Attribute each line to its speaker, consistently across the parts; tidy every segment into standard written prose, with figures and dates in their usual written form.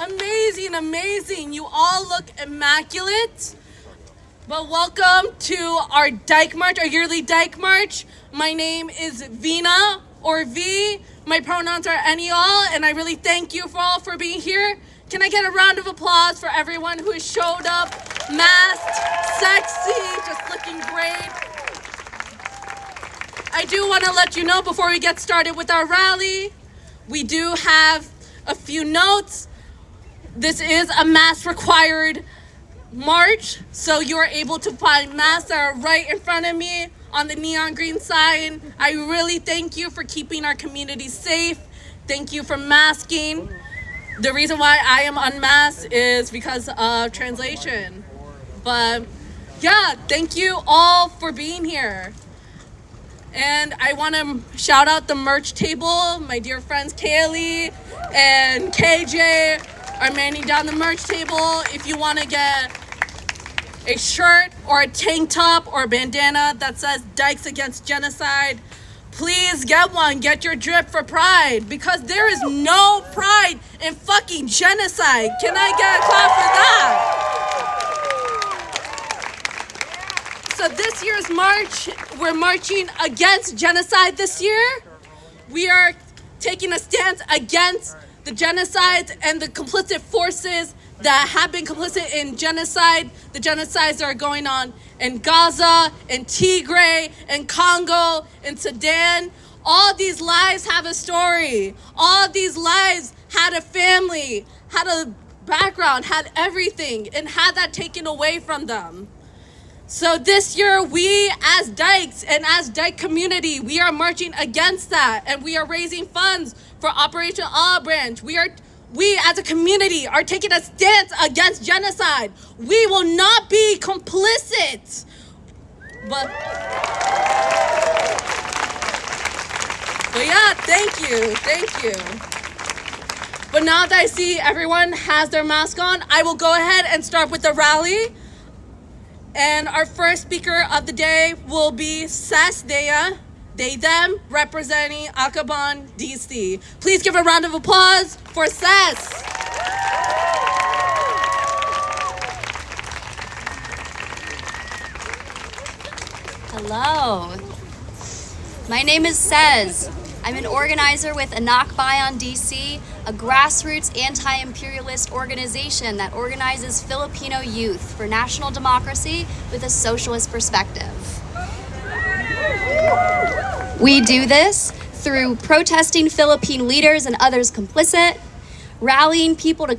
Speaker 1: Amazing, amazing. You all look immaculate. But welcome to our Dyke March, our yearly Dyke March. My name is Vina, or V. My pronouns are any, all, and I really thank you all for being here. Can I get a round of applause for everyone who has showed up, masked, sexy, just looking great. I do want to let you know before we get started with our rally, we do have a few notes. This is a mask required march, so you are able to find masks that are right in front of me on the neon green sign. I really thank you for keeping our community safe. Thank you for masking. The reason why I am unmasked is because of translation. But yeah, thank you all for being here. And I want to shout out the merch table. My dear friends Kaylee and KJ are manning down the merch table. If you want to get a shirt or a tank top or a bandana that says Dykes Against Genocide, please get one. Get your drip for pride, because there is no pride in fucking genocide. Can I get a clap for that? So this year's march, we're marching against genocide this year. We are taking a stance against the genocides and the complicit forces that have been complicit in genocide. The genocides that are going on in Gaza, in Tigray, in Congo, in Sudan. All these lives have a story. All these lives had a family, had a background, had everything, and had that taken away from them. So this year, we as Dykes and as Dyke community, we are marching against that, and we are raising funds for Operation Olive Branch. We as a community are taking a stance against genocide. We will not be complicit. But yeah, thank you. But now that I see everyone has their mask on, I will go ahead and start with the rally. And our first speaker of the day will be Ses Dea, they, them, representing Akabon, DC. Please give a round of applause for Ses.
Speaker 2: Hello. My name is Ses. I'm an organizer with Anakbayan DC, a grassroots anti-imperialist organization that organizes Filipino youth for national democracy with a socialist perspective. We do this through protesting Philippine leaders and others complicit, rallying people to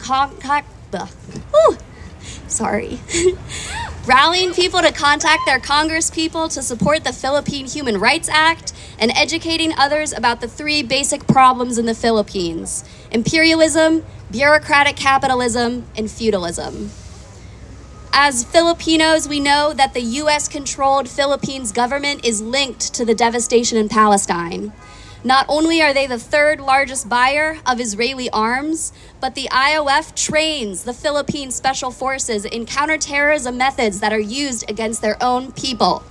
Speaker 2: rallying people to contact their congresspeople to support the Philippine Human Rights Act, and educating others about the three basic problems in the Philippines: imperialism, bureaucratic capitalism, and feudalism. As Filipinos, we know that the US-controlled Philippines government is linked to the devastation in Palestine. Not only are they the third largest buyer of Israeli arms, but the IOF trains the Philippine Special Forces in counterterrorism methods that are used against their own people.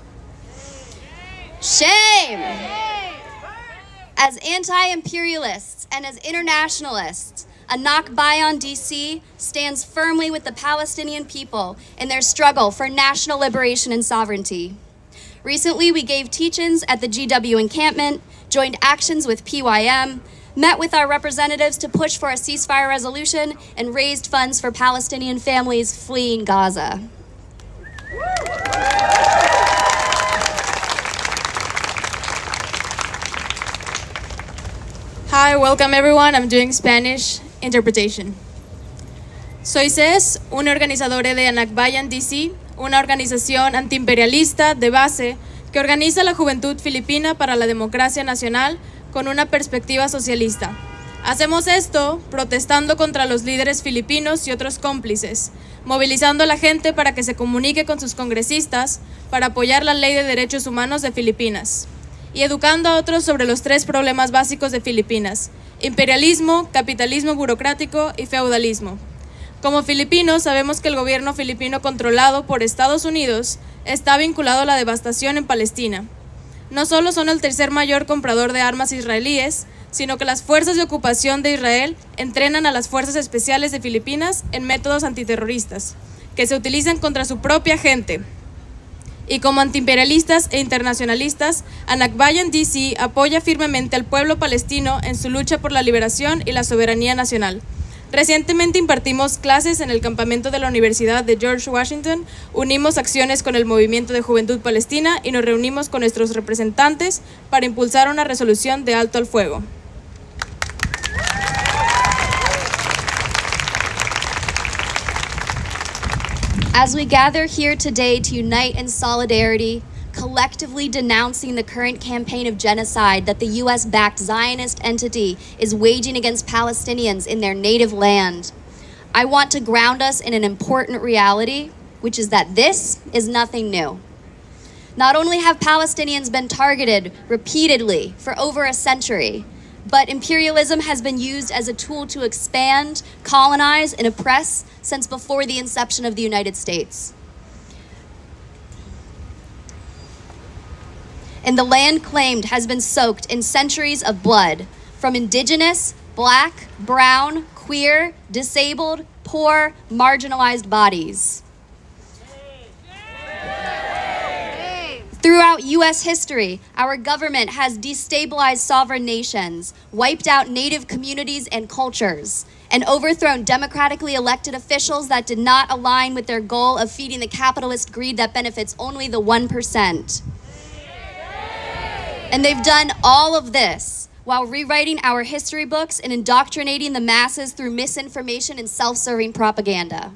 Speaker 2: Shame! As anti-imperialists and as internationalists, Anakbayan DC stands firmly with the Palestinian people in their struggle for national liberation and sovereignty. Recently, we gave teach-ins at the GW encampment, joined actions with PYM, met with our representatives to push for a ceasefire resolution, and raised funds for Palestinian families fleeing Gaza.
Speaker 3: Hi, welcome everyone. I'm doing Spanish interpretation. Soy Ses, un organizador de Anakbayan DC, una organización antiimperialista de base que organiza la juventud filipina para la democracia nacional con una perspectiva socialista. Hacemos esto protestando contra los líderes filipinos y otros cómplices, movilizando a la gente para que se comunique con sus congresistas para apoyar la Ley de Derechos Humanos de Filipinas, y educando a otros sobre los tres problemas básicos de Filipinas: imperialismo, capitalismo burocrático y feudalismo. Como filipinos, sabemos que el gobierno filipino controlado por Estados Unidos está vinculado a la devastación en Palestina. No solo son el tercer mayor comprador de armas israelíes, sino que las fuerzas de ocupación de Israel entrenan a las fuerzas especiales de Filipinas en métodos antiterroristas, que se utilizan contra su propia gente. Y como antiimperialistas e internacionalistas, Anakbayan DC apoya firmemente al pueblo palestino en su lucha por la liberación y la soberanía nacional. Recientemente impartimos clases en el campamento de la Universidad de George Washington, unimos acciones con el Movimiento de Juventud Palestina y nos reunimos con nuestros representantes para impulsar una resolución de alto al fuego.
Speaker 2: As we gather here today to unite in solidarity, collectively denouncing the current campaign of genocide that the US-backed Zionist entity is waging against Palestinians in their native land, I want to ground us in an important reality, which is that this is nothing new. Not only have Palestinians been targeted repeatedly for over a century, but imperialism has been used as a tool to expand, colonize, and oppress since before the inception of the United States. And the land claimed has been soaked in centuries of blood from indigenous, black, brown, queer, disabled, poor, marginalized bodies. Throughout U.S. history, our government has destabilized sovereign nations, wiped out native communities and cultures, and overthrown democratically elected officials that did not align with their goal of feeding the capitalist greed that benefits only the 1%. And they've done all of this while rewriting our history books and indoctrinating the masses through misinformation and self-serving propaganda.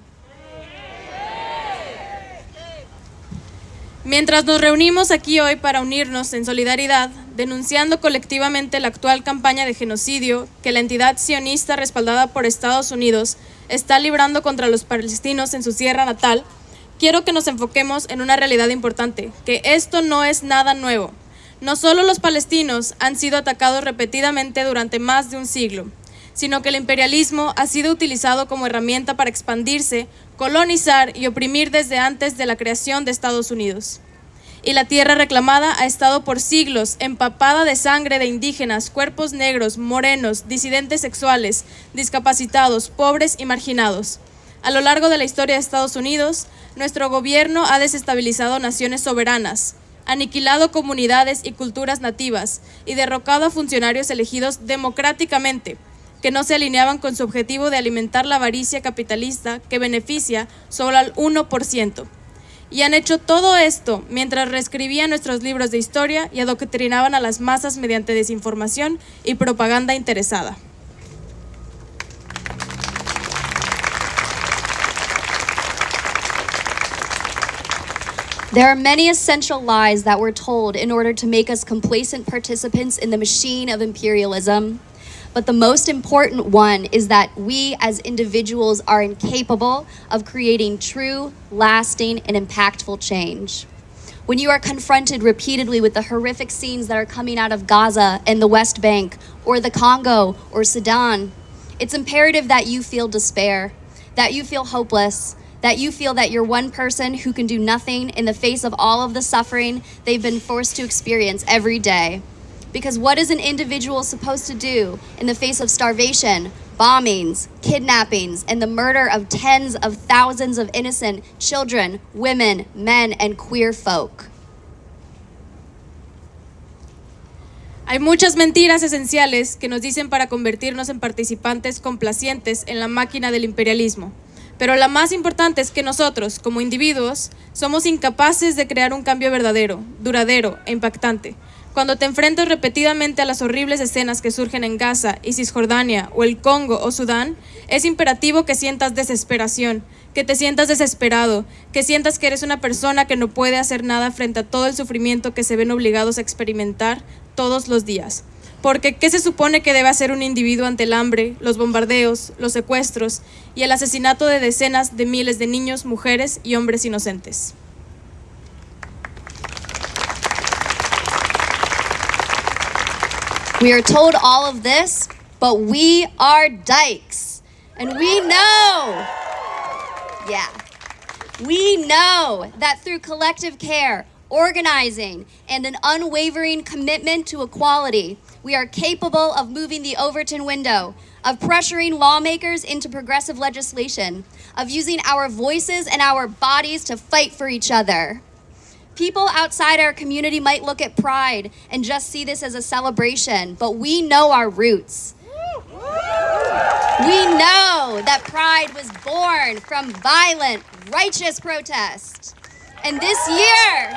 Speaker 3: Mientras nos reunimos aquí hoy para unirnos en solidaridad, denunciando colectivamente la actual campaña de genocidio que la entidad sionista respaldada por Estados Unidos está librando contra los palestinos en su tierra natal, quiero que nos enfoquemos en una realidad importante, que esto no es nada nuevo. No solo los palestinos han sido atacados repetidamente durante más de un siglo, sino que el imperialismo ha sido utilizado como herramienta para expandirse, colonizar y oprimir desde antes de la creación de Estados Unidos. Y la tierra reclamada ha estado por siglos empapada de sangre de indígenas, cuerpos negros, morenos, disidentes sexuales, discapacitados, pobres y marginados. A lo largo de la historia de Estados Unidos, nuestro gobierno ha desestabilizado naciones soberanas, aniquilado comunidades y culturas nativas y derrocado a funcionarios elegidos democráticamente, que no se alineaban con su objetivo de alimentar la avaricia capitalista que beneficia solo al 1%. Y han hecho todo esto mientras reescribían nuestros libros de historia y adoctrinaban a las masas mediante desinformación y propaganda interesada.
Speaker 2: There are many essential lies that were told in order to make us complacent participants in the machine of imperialism. But the most important one is that we as individuals are incapable of creating true, lasting, and impactful change. When you are confronted repeatedly with the horrific scenes that are coming out of Gaza and the West Bank, or the Congo, or Sudan, it's imperative that you feel despair, that you feel hopeless, that you feel that you're one person who can do nothing in the face of all of the suffering they've been forced to experience every day. Because what is an individual supposed to do in the face of starvation, bombings, kidnappings, and the murder of tens of thousands of innocent children, women, men, and queer folk?
Speaker 3: Hay muchas mentiras esenciales que nos dicen para convertirnos en participantes complacientes en la máquina del imperialismo. Pero la más importante es que nosotros, como individuos, somos incapaces de crear un cambio verdadero, duradero e impactante. Cuando te enfrentas repetidamente a las horribles escenas que surgen en Gaza y Cisjordania o el Congo o Sudán, es imperativo que sientas desesperación, que te sientas desesperado, que sientas que eres una persona que no puede hacer nada frente a todo el sufrimiento que se ven obligados a experimentar todos los días. Porque, ¿qué se supone que debe hacer un individuo ante el hambre, los bombardeos, los secuestros y el asesinato de decenas de miles de niños, mujeres y hombres inocentes?
Speaker 2: We are told all of this, but we are dykes. And we know that through collective care, organizing, and an unwavering commitment to equality, We are capable of moving the Overton window, of pressuring lawmakers into progressive legislation, of using our voices and our bodies to fight for each other. People outside our community might look at Pride and just see this as a celebration, but we know our roots. We know that Pride was born from violent, righteous protest. And this year,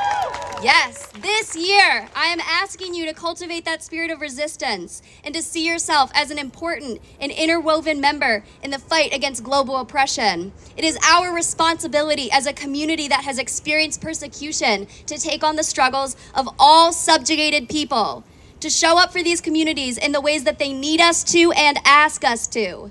Speaker 2: I am asking you to cultivate that spirit of resistance and to see yourself as an important and interwoven member in the fight against global oppression. It is our responsibility as a community that has experienced persecution to take on the struggles of all subjugated people, to show up for these communities in the ways that they need us to and ask us to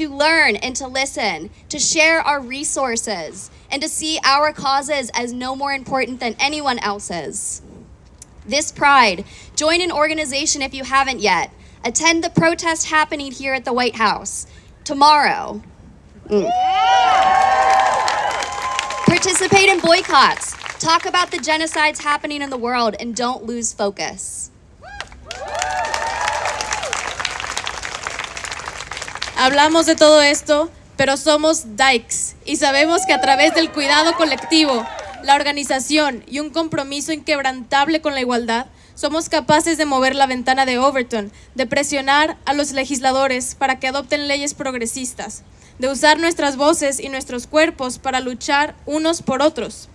Speaker 2: learn and to listen, to share our resources, and to see our causes as no more important than anyone else's. This Pride, join an organization if you haven't yet. Attend the protest happening here at the White House tomorrow. Participate in boycotts. Talk about the genocides happening in the world and don't lose focus.
Speaker 3: Hablamos de todo esto, pero somos dykes y sabemos que a través del cuidado colectivo, la organización y un compromiso inquebrantable con la igualdad, somos capaces de mover la ventana de Overton, de presionar a los legisladores para que adopten leyes progresistas, de usar nuestras voces y nuestros cuerpos para luchar unos por otros.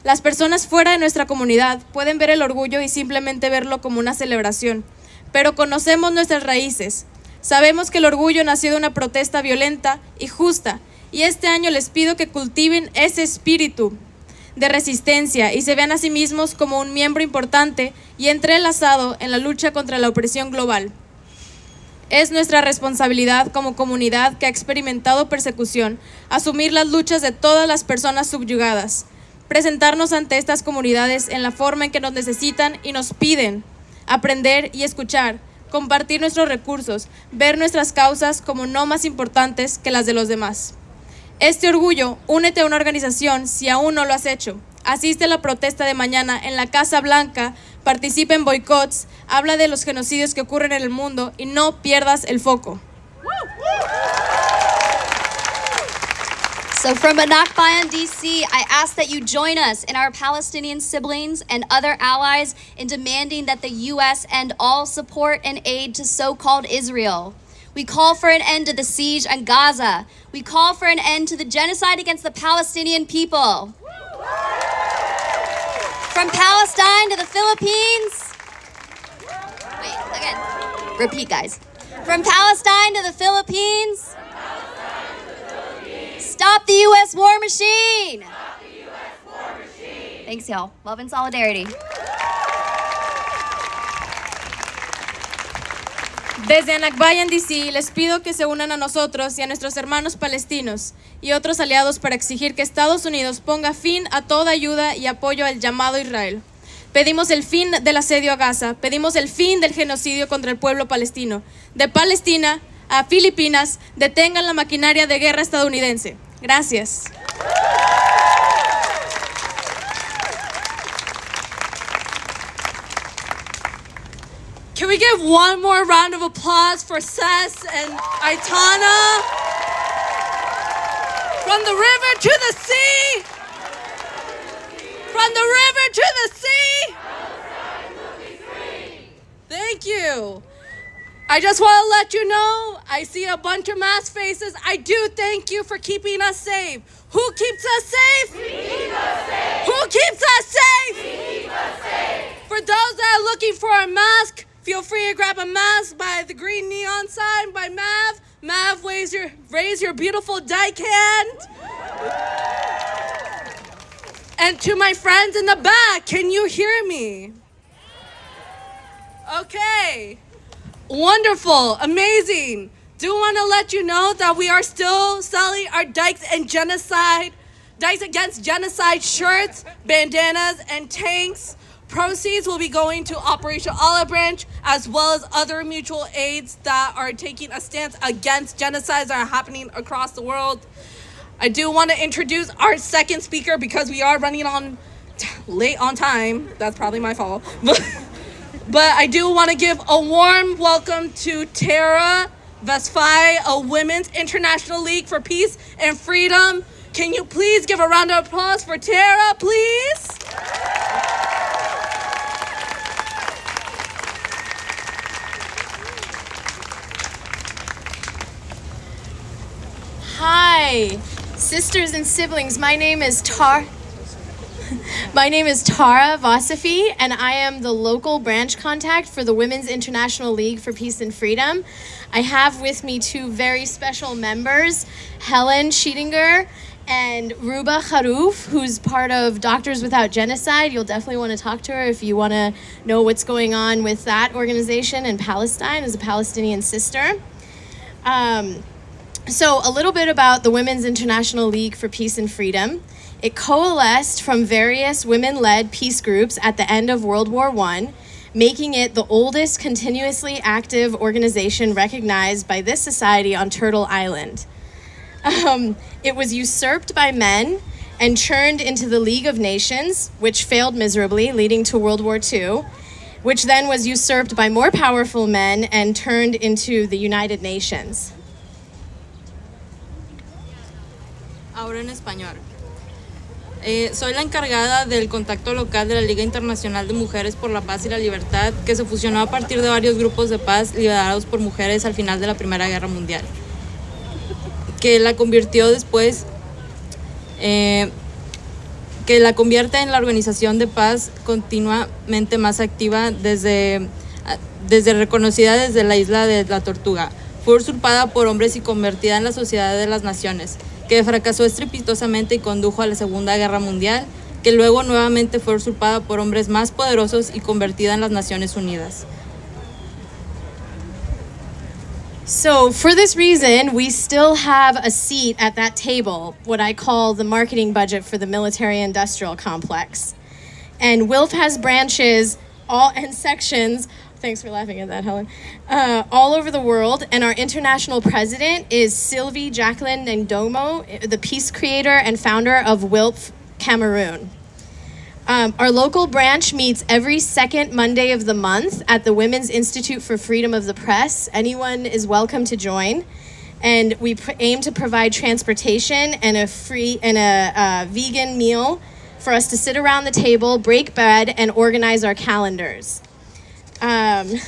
Speaker 3: Las personas fuera de nuestra comunidad pueden ver el orgullo y simplemente verlo como una celebración, pero conocemos nuestras raíces. Sabemos que el orgullo nació de una protesta violenta y justa, y este año les pido que cultiven ese espíritu de resistencia y se vean a sí mismos como un miembro importante y entrelazado en la lucha contra la opresión global. Es nuestra responsabilidad como comunidad que ha experimentado persecución asumir las luchas de todas las personas subyugadas, presentarnos ante estas comunidades en la forma en que nos necesitan y nos piden, aprender y escuchar, compartir nuestros recursos, ver nuestras causas como no más importantes que las de los demás. Este orgullo, únete a una organización si aún no lo has hecho. Asiste a la protesta de mañana en la Casa Blanca, participa en boicots, habla de los genocidios que ocurren en el mundo y no pierdas el foco.
Speaker 2: So from Anakbayan, DC, I ask that you join us and our Palestinian siblings and other allies in demanding that the U.S. end all support and aid to so-called Israel. We call for an end to the siege on Gaza. We call for an end to the genocide against the Palestinian people. From Palestine to the Philippines. Wait, again. Repeat, guys. From Palestine to the Philippines. Stop the U.S. war machine! Stop the U.S. war machine! Thanks, y'all. Love and solidarity.
Speaker 3: Desde Anakbayan, DC, les pido que se unan a nosotros y a nuestros hermanos palestinos y otros aliados para exigir que Estados Unidos ponga fin a toda ayuda y apoyo al llamado Israel. Pedimos el fin del asedio a Gaza, pedimos el fin del genocidio contra el pueblo palestino. De Palestina a Filipinas, detengan la maquinaria de guerra estadounidense. Gracias.
Speaker 1: Can we give one more round of applause for Sess and Aitana? From the river to the sea! From the river to the sea! Thank you. I just want to let you know, I see a bunch of masked faces. I do thank you for keeping us safe. Who keeps us safe? We keep us safe. Who keeps us safe? We keep us safe. For those that are looking for a mask, feel free to grab a mask by the green neon sign by Mav. Mav, raise your beautiful dyke hand. And to my friends in the back, can you hear me? Okay. Wonderful, amazing. Do want to let you know that we are still selling our Dykes Against Genocide shirts, bandanas, and tanks. Proceeds will be going to Operation Olive Branch, as well as other mutual aids that are taking a stance against genocides that are happening across the world. I do want to introduce our second speaker because we are running late on time. That's probably my fault. But I do want to give a warm welcome to Tara Vesfai, a Women's International League for Peace and Freedom. Can you please give a round of applause for Tara, please?
Speaker 3: Hi, sisters and siblings. My name is Tara Vasafi, and I am the local branch contact for the Women's International League for Peace and Freedom. I have with me two very special members, Helen Schiedinger and Ruba Kharouf, who's part of Doctors Without Genocide. You'll definitely want to talk to her if you want to know what's going on with that organization in Palestine as a Palestinian sister. So a little bit about the Women's International League for Peace and Freedom. It coalesced from various women-led peace groups at the end of World War I, making it the oldest continuously active organization recognized by this society on Turtle Island. It was usurped by men and churned into the League of Nations, which failed miserably, leading to World War II, which then was usurped by more powerful men and turned into the United Nations.
Speaker 4: Ahora en español. Soy la encargada del contacto local de la Liga Internacional de Mujeres por la Paz y la Libertad, que se fusionó a partir de varios grupos de paz liderados por mujeres al final de la Primera Guerra Mundial, que la convirtió después, que la convierte en la organización de paz continuamente más activa desde reconocida desde la isla de la Tortuga. Fue usurpada por hombres y convertida en la Sociedad de las Naciones, que fracasó estrepitosamente y condujo a la Segunda Guerra Mundial, que luego nuevamente fue usurpada por hombres más poderosos y convertida en las Naciones Unidas.
Speaker 3: So for this reason, we still have a seat at that table, what I call the marketing budget for the military-industrial complex. And WILF has branches and sections, thanks for laughing at that, Helen, all over the world. And our international president is Sylvie Jacqueline Ndomo, the peace creator and founder of WILF Cameroon. Our local branch meets every second Monday of the month at the Women's Institute for Freedom of the Press. Anyone is welcome to join. And we aim to provide transportation and a vegan meal for us to sit around the table, break bread, and organize our calendars. I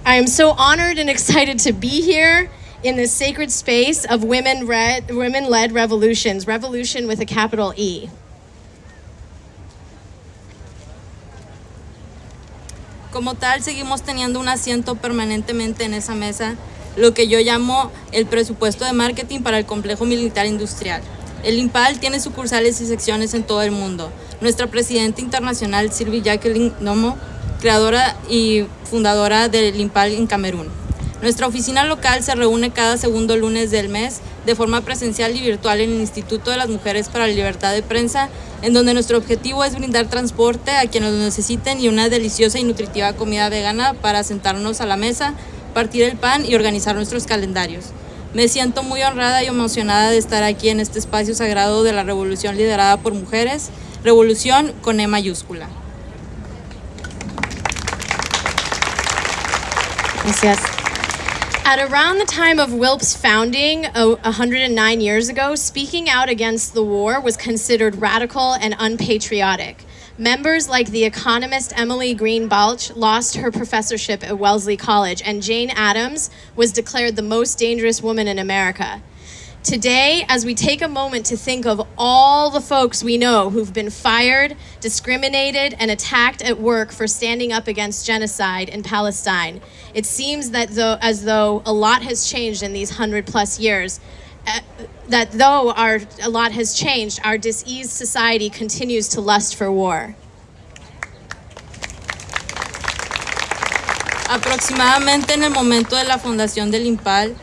Speaker 3: am so honored and excited to be here in this sacred space of women-led revolutions, revolution with a capital E.
Speaker 4: Como tal, seguimos teniendo un asiento permanentemente en esa mesa, lo que yo llamo el presupuesto de marketing para el complejo militar industrial. El IMPAL tiene sucursales y secciones en todo el mundo. Nuestra presidenta internacional, Sylvie Jacqueline Ndomo, creadora y fundadora del IMPAL en Camerún. Nuestra oficina local se reúne cada segundo lunes del mes de forma presencial y virtual en el Instituto de las Mujeres para la Libertad de Prensa, en donde nuestro objetivo es brindar transporte a quienes lo necesiten y una deliciosa y nutritiva comida vegana para sentarnos a la mesa, partir el pan y organizar nuestros calendarios. Me siento muy honrada y emocionada de estar aquí en este espacio sagrado de la revolución liderada por mujeres, revolución con E mayúscula.
Speaker 3: Gracias. At around the time of WILP's founding, 109 years ago, speaking out against the war was considered radical and unpatriotic. Members like the economist Emily Green Balch lost her professorship at Wellesley College, and Jane Addams was declared the most dangerous woman in America. Today, as we take a moment to think of all the folks we know who've been fired, discriminated, and attacked at work for standing up against genocide in Palestine, it seems that as though a lot has changed in these 100+ years, a lot has changed, our diseased society continues to lust for war.
Speaker 4: Aproximadamente en el momento de la fundación del IMPAL,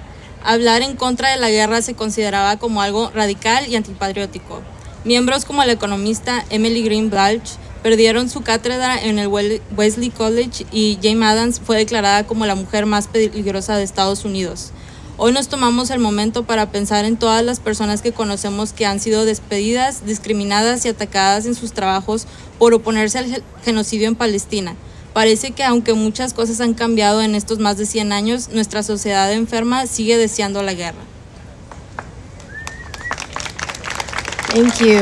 Speaker 4: hablar en contra de la guerra se consideraba como algo radical y antipatriótico. Miembros como la economista Emily Green Balch perdieron su cátedra en el Wellesley College y Jane Addams fue declarada como la mujer más peligrosa de Estados Unidos. Hoy nos tomamos el momento para pensar en todas las personas que conocemos que han sido despedidas, discriminadas y atacadas en sus trabajos por oponerse al genocidio en Palestina. Parece que aunque muchas cosas han cambiado en estos más de 100 años, nuestra sociedad enferma sigue deseando la guerra.
Speaker 5: Thank you.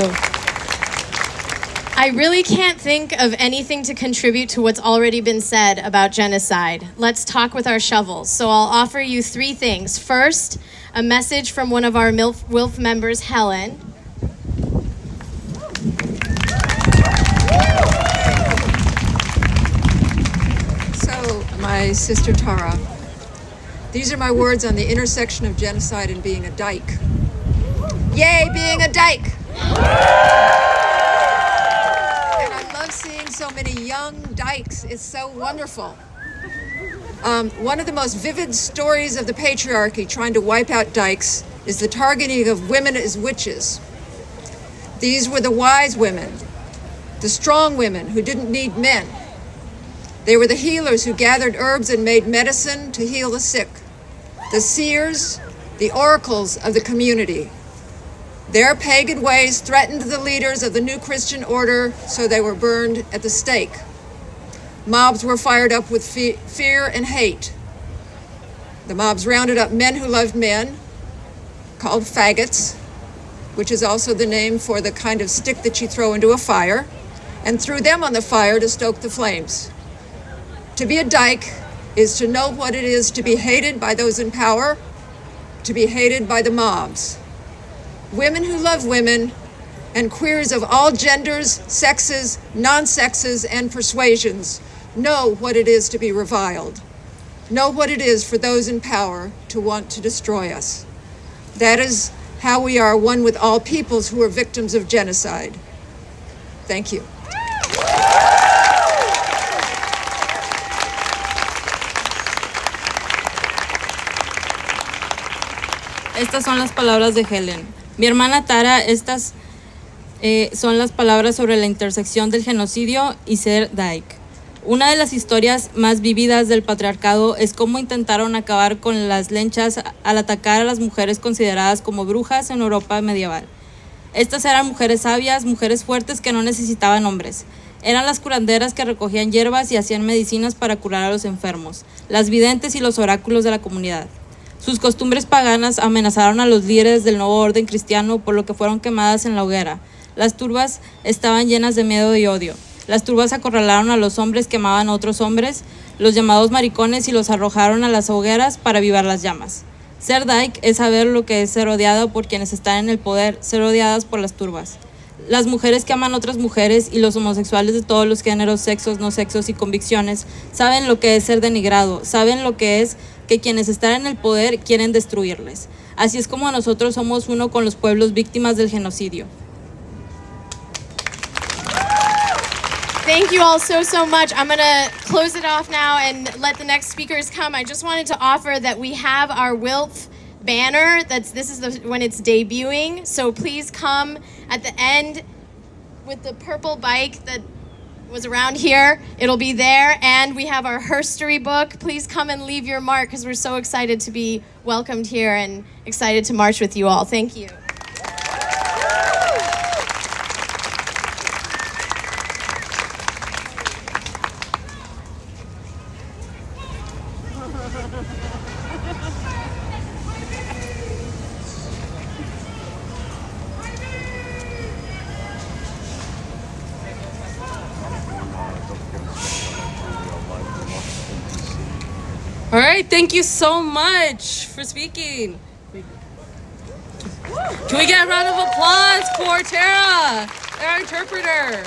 Speaker 5: I really can't think of anything to contribute to what's already been said about genocide. Let's talk with our shovels. So I'll offer you three things. First, a message from one of our WILF members, Helen.
Speaker 6: So, my sister Tara, these are my words on the intersection of genocide and being a dyke. Yay, being a dyke! And I love seeing so many young dykes. It's so wonderful. One of the most vivid stories of the patriarchy trying to wipe out dykes is the targeting of women as witches. These were the wise women, the strong women who didn't need men. They were the healers who gathered herbs and made medicine to heal the sick, the seers, the oracles of the community. Their pagan ways threatened the leaders of the new Christian order, so they were burned at the stake. Mobs were fired up with fear and hate. The mobs rounded up men who loved men, called faggots, which is also the name for the kind of stick that you throw into a fire, and threw them on the fire to stoke the flames. To be a dyke is to know what it is to be hated by those in power, to be hated by the mobs. Women who love women, and queers of all genders, sexes, non-sexes, and persuasions know what it is to be reviled. Know what it is for those in power to want to destroy us. That is how we are one with all peoples who are victims of genocide. Thank you.
Speaker 4: Estas son las palabras de Helen. Mi hermana Tara, estas son las palabras sobre la intersección del genocidio y ser dyke. Una de las historias más vívidas del patriarcado es cómo intentaron acabar con las lenchas al atacar a las mujeres consideradas como brujas en Europa medieval. Estas eran mujeres sabias, mujeres fuertes que no necesitaban hombres. Eran las curanderas que recogían hierbas y hacían medicinas para curar a los enfermos, las videntes y los oráculos de la comunidad. Sus costumbres paganas amenazaron a los líderes del nuevo orden cristiano, por lo que fueron quemadas en la hoguera. Las turbas estaban llenas de miedo y odio. Las turbas acorralaron a los hombres que amaban a otros hombres, los llamados maricones, y los arrojaron a las hogueras para avivar las llamas. Ser dyke es saber lo que es ser odiado por quienes están en el poder, ser odiadas por las turbas. Las mujeres que aman a otras mujeres y los homosexuales de todos los géneros, sexos, no sexos y convicciones saben lo que es ser denigrado, saben lo que es que quienes están en el poder quieren destruirles. Así es como nosotros somos uno con los pueblos víctimas del genocidio.
Speaker 5: Thank you all so much. I'm going to close it off now and let the next speakers come. I just wanted to offer that we have our WILF banner. This is when it's debuting. So please come at the end with the purple bike that was around here. It'll be there. And we have our herstory book. Please come and leave your mark because we're so excited to be welcomed here and excited to march with you all. Thank you.
Speaker 1: All right, thank you so much for speaking. Can we get a round of applause for Tara, our interpreter?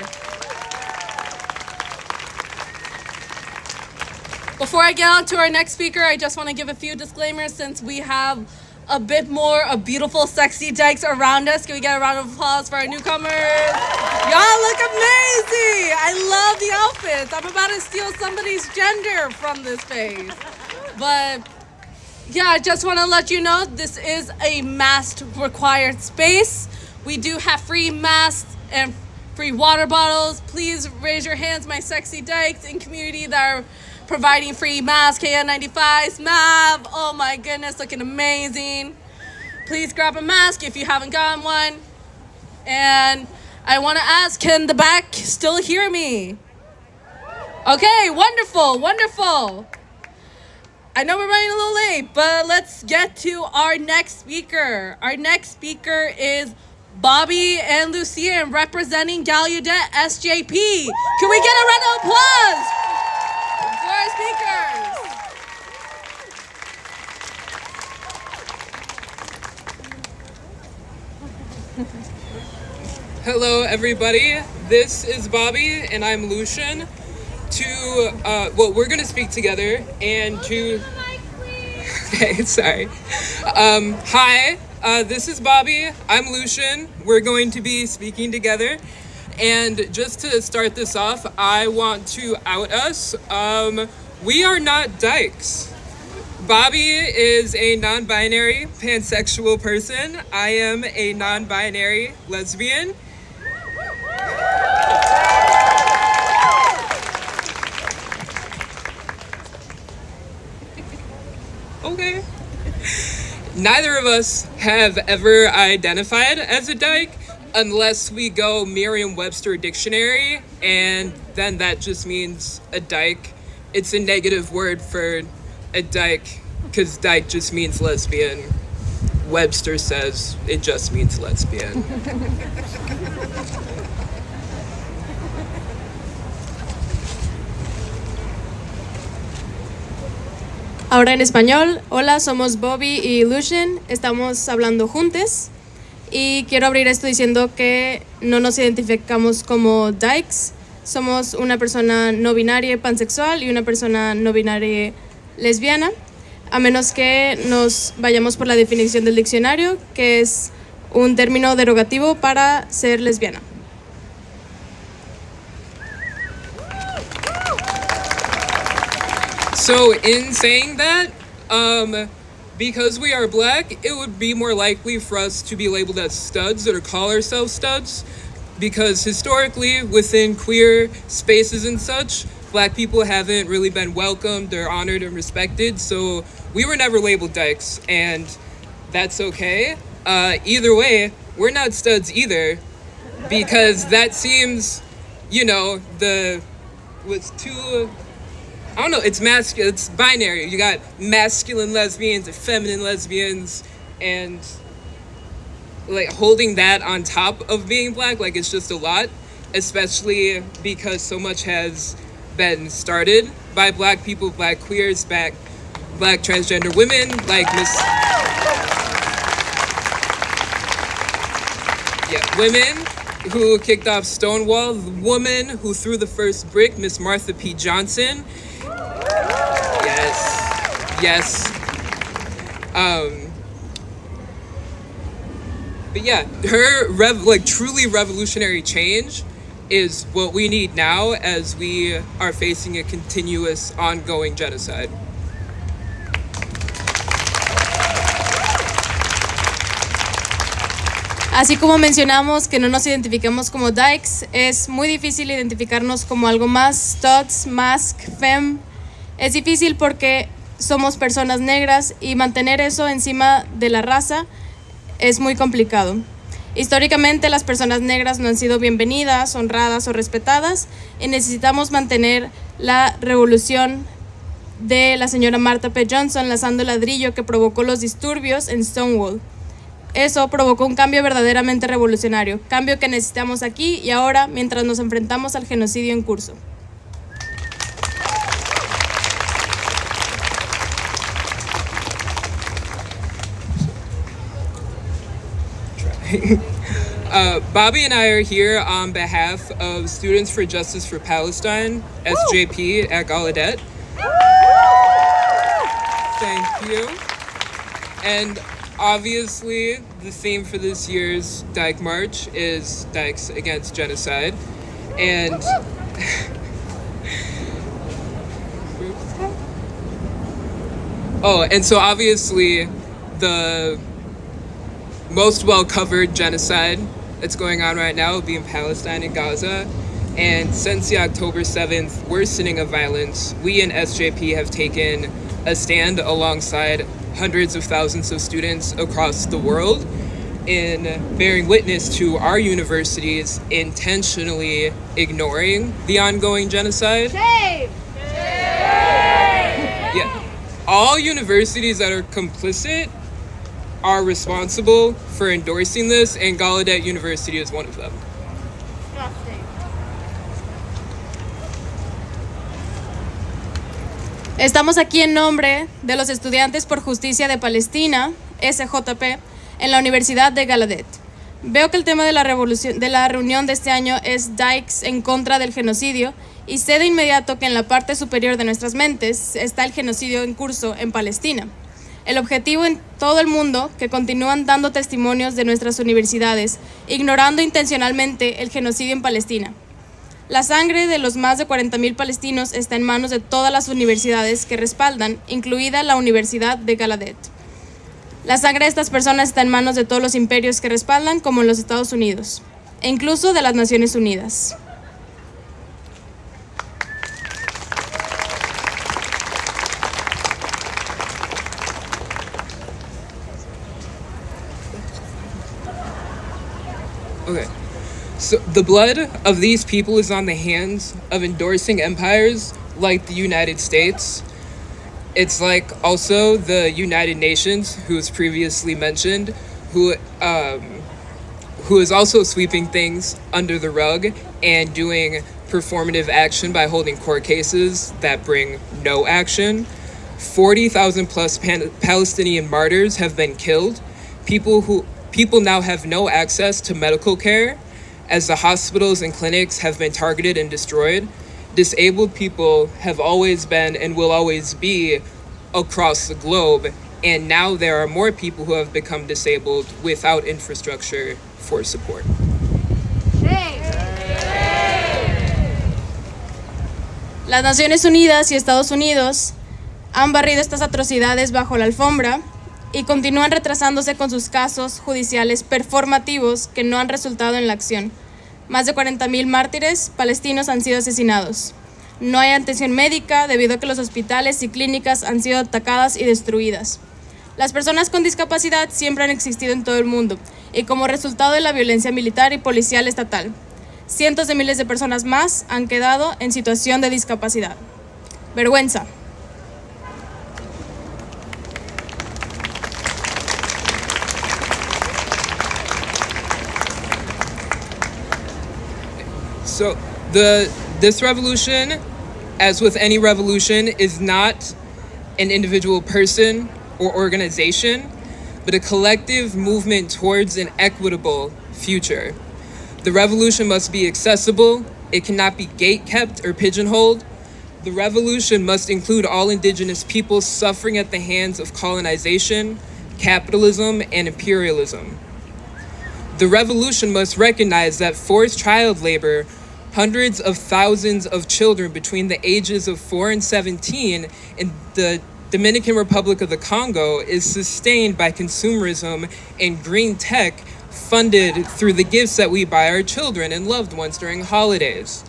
Speaker 1: Before I get on to our next speaker, I just want to give a few disclaimers since we have a bit more of beautiful, sexy dykes around us. Can we get a round of applause for our newcomers? Y'all look amazing! I love the outfits. I'm about to steal somebody's gender from this face. But yeah, I just want to let you know this is a mask required space. We do have free masks and free water bottles. Please raise your hands, my sexy dykes in community that are providing free masks. KN95s, MAV, oh my goodness, looking amazing. Please grab a mask if you haven't gotten one. And I want to ask, can the back still hear me? Okay, wonderful, wonderful. I know we're running a little late, but let's get to our next speaker. Our next speaker is Bobby and Lucien representing Gallaudet SJP. Can we get a round of applause for our speakers?
Speaker 7: Hello, everybody. This is Bobby, and I'm Lucian. We're going to speak together, and to... Okay, sorry. Hi, this is Bobby. I'm Lucian. We're going to be speaking together. And just to start this off, I want to out us. We are not dykes. Bobby is a non-binary pansexual person. I am a non-binary lesbian. Okay. Neither of us have ever identified as a dyke unless we go Merriam-Webster dictionary, and then that just means a dyke. It's a negative word for a dyke because dyke just means lesbian. Webster says it just means lesbian.
Speaker 3: Ahora en español, hola, somos Bobby y Lucian, estamos hablando juntos y quiero abrir esto diciendo que no nos identificamos como dykes, somos una persona no binaria pansexual y una persona no binaria lesbiana, a menos que nos vayamos por la definición del diccionario, que es un término derogativo para ser lesbiana.
Speaker 7: So in saying that, because we are black, it would be more likely for us to be labeled as studs or call ourselves studs, because historically within queer spaces and such, black people haven't really been welcomed or honored and respected, so we were never labeled dykes, and that's okay. Either way, we're not studs either, because that seems, it's binary. You got masculine lesbians and feminine lesbians, and like holding that on top of being black, like it's just a lot, especially because so much has been started by black people, black queers, black transgender women, like women who kicked off Stonewall, the woman who threw the first brick, Miss Martha P. Johnson. Yes. But yeah, her truly revolutionary change is what we need now as we are facing a continuous, ongoing genocide.
Speaker 3: Así como mencionamos que no nos identificamos como dykes, es muy difícil identificarnos como algo más studs, mask, femme. Es difícil porque somos personas negras y mantener eso encima de la raza es muy complicado. Históricamente las personas negras no han sido bienvenidas, honradas o respetadas y necesitamos mantener la revolución de la señora Martha P. Johnson lanzando el ladrillo que provocó los disturbios en Stonewall. Eso provocó un cambio verdaderamente revolucionario, cambio que necesitamos aquí y ahora mientras nos enfrentamos al genocidio en curso.
Speaker 7: Bobby and I are here on behalf of Students for Justice for Palestine, SJP at Gallaudet. Thank you. And obviously, the theme for this year's Dyke March is Dykes Against Genocide. And and so obviously the most well-covered genocide that's going on right now would be in Palestine and Gaza. And since the October 7th worsening of violence, we in SJP have taken a stand alongside hundreds of thousands of students across the world. in bearing witness to our universities intentionally ignoring the ongoing genocide.
Speaker 5: Shame!
Speaker 7: Yeah. All universities that are complicit are responsible for endorsing this, and Gallaudet University is one of them.
Speaker 3: Estamos aquí en nombre de los Estudiantes por Justicia de Palestina, SJP, en la Universidad de Gallaudet. Veo que el tema de la reunión de este año es Dykes en contra del genocidio, y sé de inmediato que en la parte superior de nuestras mentes está el genocidio en curso en Palestina. El objetivo en todo el mundo que continúan dando testimonios de nuestras universidades, ignorando intencionalmente el genocidio en Palestina. La sangre de los más de 40,000 palestinos está en manos de todas las universidades que respaldan, incluida la Universidad de Gallaudet. La sangre de estas personas está en manos de todos los imperios que respaldan, como en los Estados Unidos, e incluso de las Naciones Unidas.
Speaker 7: Okay. So the blood of these people is on the hands of endorsing empires like the United States. It's like also the United Nations, who was previously mentioned, who is also sweeping things under the rug and doing performative action by holding court cases that bring no action. 40,000 plus Palestinian martyrs have been killed. People now have no access to medical care, as the hospitals and clinics have been targeted and destroyed. Disabled people have always been and will always be across the globe, and now there are more people who have become disabled without infrastructure for support.
Speaker 3: Las Naciones Unidas y Estados Unidos han barrido estas atrocidades bajo la alfombra y continúan retrasándose con sus casos judiciales performativos que no han resultado en la acción. Más de 40,000 mártires palestinos han sido asesinados. No hay atención médica debido a que los hospitales y clínicas han sido atacadas y destruidas. Las personas con discapacidad siempre han existido en todo el mundo y como resultado de la violencia militar y policial estatal, cientos de miles de personas más han quedado en situación de discapacidad. Vergüenza.
Speaker 7: So this revolution, as with any revolution, is not an individual person or organization, but a collective movement towards an equitable future. The revolution must be accessible. It cannot be gate-kept or pigeonholed. The revolution must include all indigenous peoples suffering at the hands of colonization, capitalism, and imperialism. The revolution must recognize that forced child labor, hundreds of thousands of children between the ages of 4 and 17 in the Dominican Republic of the Congo, is sustained by consumerism and green tech funded through the gifts that we buy our children and loved ones during holidays.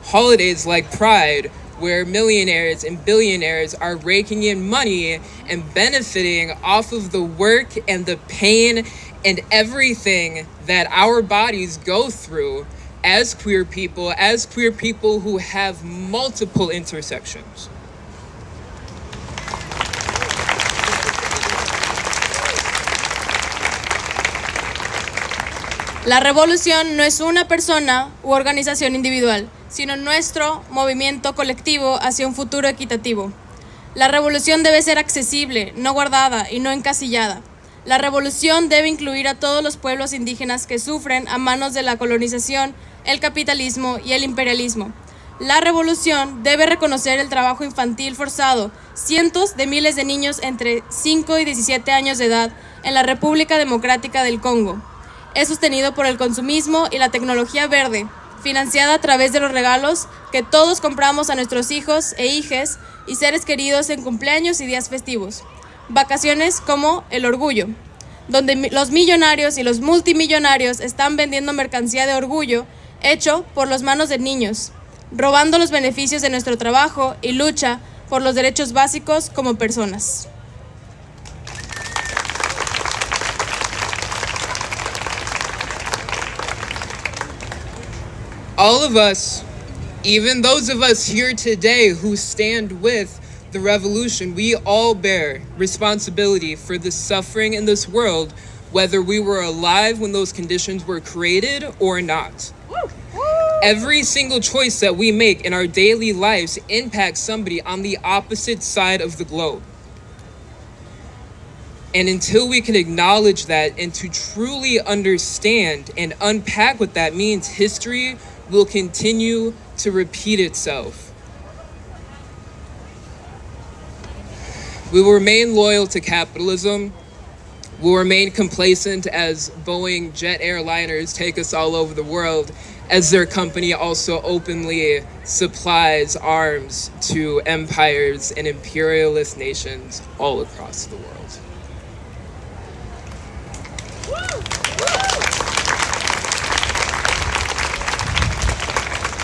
Speaker 7: Holidays like Pride, where millionaires and billionaires are raking in money and benefiting off of the work and the pain and everything that our bodies go through as queer people who have multiple intersections.
Speaker 3: La revolución no es una persona u organización individual, sino nuestro movimiento colectivo hacia un futuro equitativo. La revolución debe ser accesible, no guardada y no encasillada. La revolución debe incluir a todos los pueblos indígenas que sufren a manos de la colonización, el capitalismo y el imperialismo. La revolución debe reconocer el trabajo infantil forzado, cientos de miles de niños entre 5 y 17 años de edad en la República Democrática del Congo. Es sostenido por el consumismo y la tecnología verde, financiada a través de los regalos que todos compramos a nuestros hijos e hijes y seres queridos en cumpleaños y días festivos. Vacaciones como el orgullo, donde los millonarios y los multimillonarios están vendiendo mercancía de orgullo hecho por las manos de niños, robando los beneficios de nuestro trabajo y lucha por los derechos básicos como personas.
Speaker 7: All of us, even those of us here today who stand with the revolution, we all bear responsibility for the suffering in this world, whether we were alive when those conditions were created or not. Every single choice that we make in our daily lives impacts somebody on the opposite side of the globe. And until we can acknowledge that and to truly understand and unpack what that means, history will continue to repeat itself. We will remain loyal to capitalism. We'll remain complacent as Boeing jet airliners take us all over the world, as their company also openly supplies arms to empires and imperialist nations all across the world.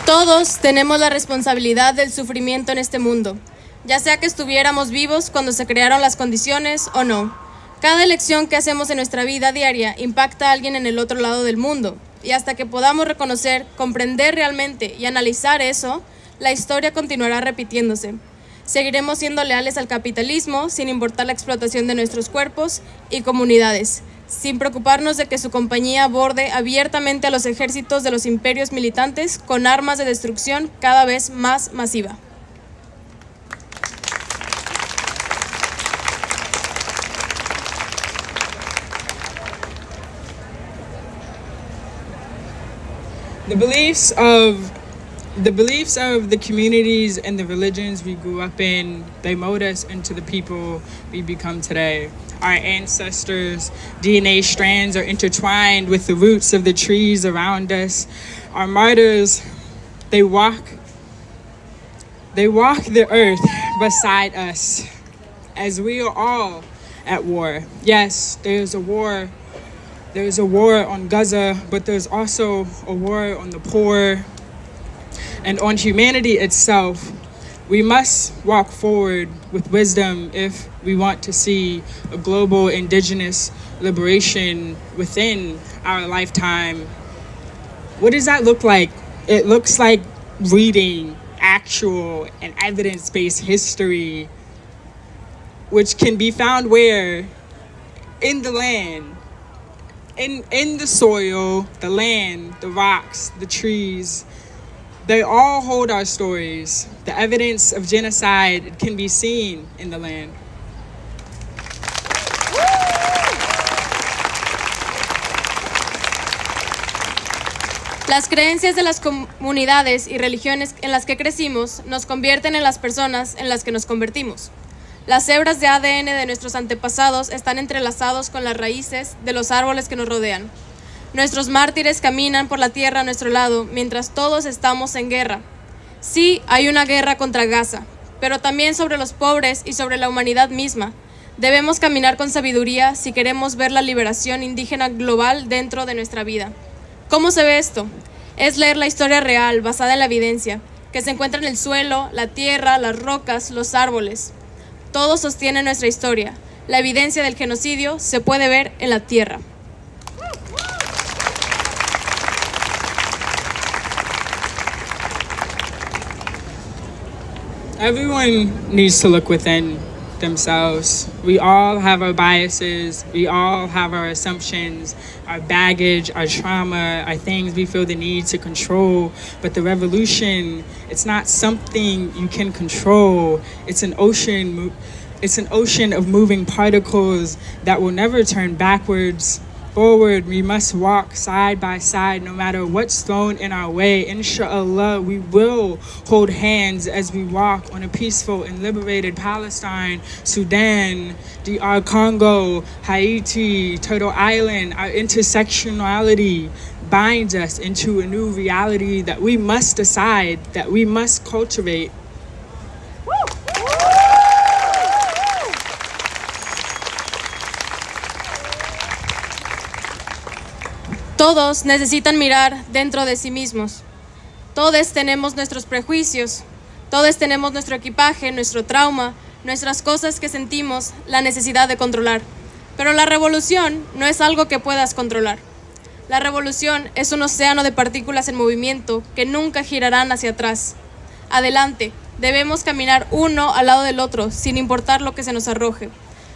Speaker 3: Todos tenemos la responsabilidad del sufrimiento en este mundo, ya sea que estuviéramos vivos cuando se crearon las condiciones o no. Cada elección que hacemos en nuestra vida diaria impacta a alguien en el otro lado del mundo, y hasta que podamos reconocer, comprender realmente y analizar eso, la historia continuará repitiéndose. Seguiremos siendo leales al capitalismo sin importar la explotación de nuestros cuerpos y comunidades, sin preocuparnos de que su compañía aborde abiertamente a los ejércitos de los imperios militantes con armas de destrucción cada vez más masiva.
Speaker 8: The beliefs of the communities and the religions we grew up in, they mold us into the people we become today. Our ancestors' DNA strands are intertwined with the roots of the trees around us. Our martyrs, they walk the earth beside us as we are all at war. Yes, there's a war. There's a war on Gaza, but there's also a war on the poor and on humanity itself. We must walk forward with wisdom if we want to see a global indigenous liberation within our lifetime. What does that look like? It looks like reading actual and evidence-based history, which can be found where? In the land. In the soil, the land, the rocks, the trees. They all hold our stories. The evidence of genocide can be seen in the land.
Speaker 3: Las creencias de las comunidades y religiones en las que crecimos nos convierten en las personas en las que nos convertimos. Las hebras de ADN de nuestros antepasados están entrelazados con las raíces de los árboles que nos rodean. Nuestros mártires caminan por la tierra a nuestro lado mientras todos estamos en guerra. Sí, hay una guerra contra Gaza, pero también sobre los pobres y sobre la humanidad misma. Debemos caminar con sabiduría si queremos ver la liberación indígena global dentro de nuestra vida. ¿Cómo se ve esto? Es leer la historia real basada en la evidencia, que se encuentra en el suelo, la tierra, las rocas, los árboles. Todo sostiene nuestra historia. La evidencia del genocidio se puede ver en la tierra.
Speaker 8: Everyone needs to look within themselves. We all have our biases. We all have our assumptions, our baggage, our trauma, our things we feel the need to control. But the revolution, it's not something you can control. It's an ocean. It's an ocean of moving particles that will never turn backwards. Forward, we must walk side by side no matter what's thrown in our way. Inshallah, we will hold hands as we walk on a peaceful and liberated Palestine, Sudan, DR Congo, Haiti, Turtle Island. Our intersectionality binds us into a new reality that we must decide, that we must cultivate.
Speaker 3: Todos necesitan mirar dentro de sí mismos. Todos tenemos nuestros prejuicios. Todos tenemos nuestro equipaje, nuestro trauma, nuestras cosas que sentimos la necesidad de controlar. Pero la revolución no es algo que puedas controlar. La revolución es un océano de partículas en movimiento que nunca girarán hacia atrás. Adelante, debemos caminar uno al lado del otro, sin importar lo que se nos arroje.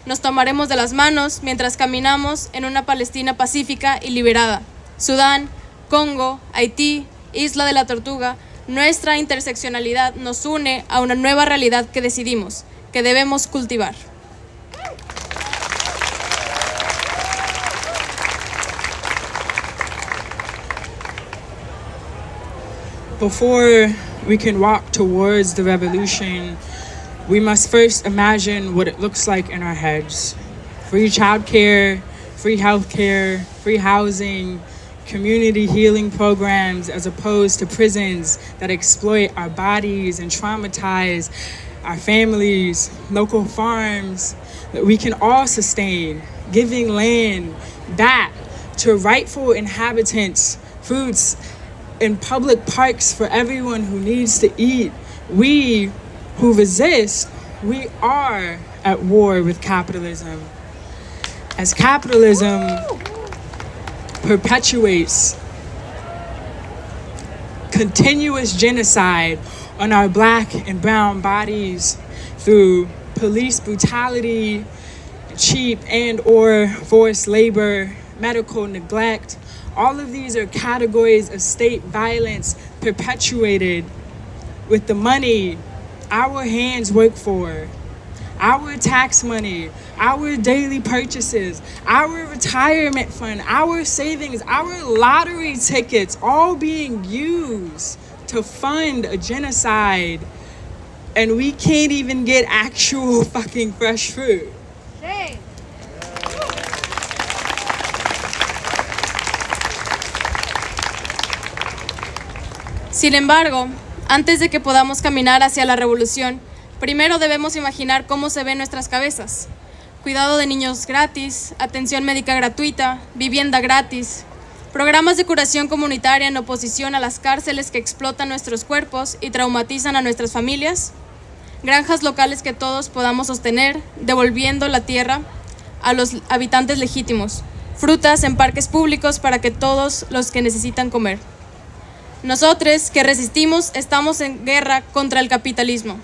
Speaker 3: Nos tomaremos de las manos mientras caminamos en una Palestina pacífica y liberada. Sudán, Congo, Haití, Isla de la Tortuga, nuestra interseccionalidad nos une a una nueva realidad que decidimos, que debemos cultivar.
Speaker 8: Before we can walk towards the revolution, we must first imagine what it looks like in our heads. Free childcare, free healthcare, free housing, community healing programs as opposed to prisons that exploit our bodies and traumatize our families, local farms that we can all sustain, giving land back to rightful inhabitants, foods in public parks for everyone who needs to eat. We who resist, we are at war with capitalism. As capitalism perpetuates continuous genocide on our black and brown bodies through police brutality, cheap and or forced labor, medical neglect. All of these are categories of state violence perpetuated with the money our hands work for, our tax money, our daily purchases, our retirement fund, our savings, our lottery tickets, all being used to fund a genocide. And we can't even get actual fucking fresh food.
Speaker 5: Shame.
Speaker 3: Sin embargo, antes de que podamos caminar hacia la revolución, primero debemos imaginar cómo se ven nuestras cabezas. Cuidado de niños gratis, atención médica gratuita, vivienda gratis, programas de curación comunitaria en oposición a las cárceles que explotan nuestros cuerpos y traumatizan a nuestras familias, granjas locales que todos podamos sostener, devolviendo la tierra a los habitantes legítimos, frutas en parques públicos para que todos los que necesitan comer. Nosotros que resistimos estamos en guerra contra el capitalismo,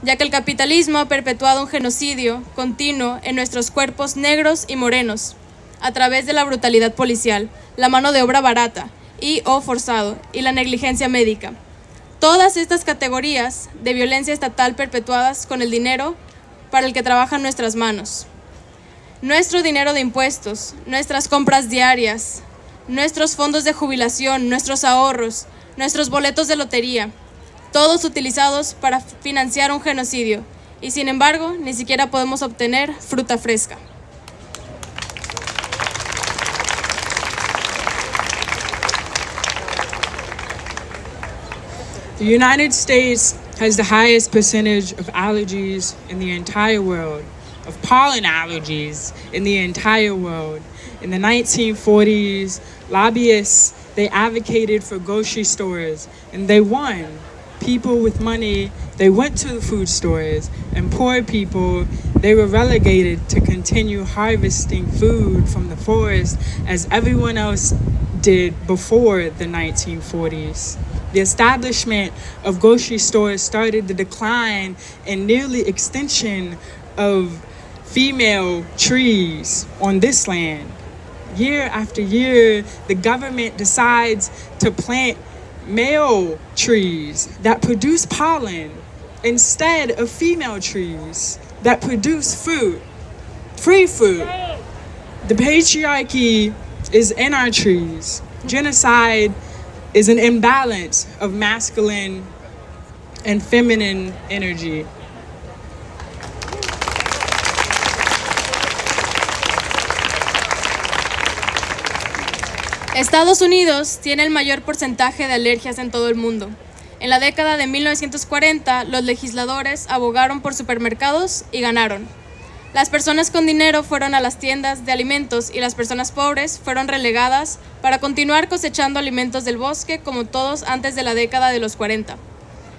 Speaker 3: ya que el capitalismo ha perpetuado un genocidio continuo en nuestros cuerpos negros y morenos, a través de la brutalidad policial, la mano de obra barata y o forzado y la negligencia médica. Todas estas categorías de violencia estatal perpetuadas con el dinero para el que trabajan nuestras manos. Nuestro dinero de impuestos, nuestras compras diarias, nuestros fondos de jubilación, nuestros ahorros, nuestros boletos de lotería, todos utilizados para financiar un genocidio, y sin embargo, ni siquiera podemos obtener fruta fresca.
Speaker 8: The United States has the highest percentage of allergies in the entire world, of pollen allergies in the entire world. In the 1940s, lobbyists, they advocated for grocery stores, and they won. People with money, they went to the food stores, and poor people, they were relegated to continue harvesting food from the forest as everyone else did before the 1940s. The establishment of grocery stores started the decline and nearly extinction of female trees on this land. Year after year, the government decides to plant male trees that produce pollen instead of female trees that produce fruit, free food. The patriarchy is in our trees. Genocide is an imbalance of masculine and feminine energy.
Speaker 3: Estados Unidos tiene el mayor porcentaje de alergias en todo el mundo. En la década de 1940, los legisladores abogaron por supermercados y ganaron. Las personas con dinero fueron a las tiendas de alimentos y las personas pobres fueron relegadas para continuar cosechando alimentos del bosque como todos antes de la década de los 40.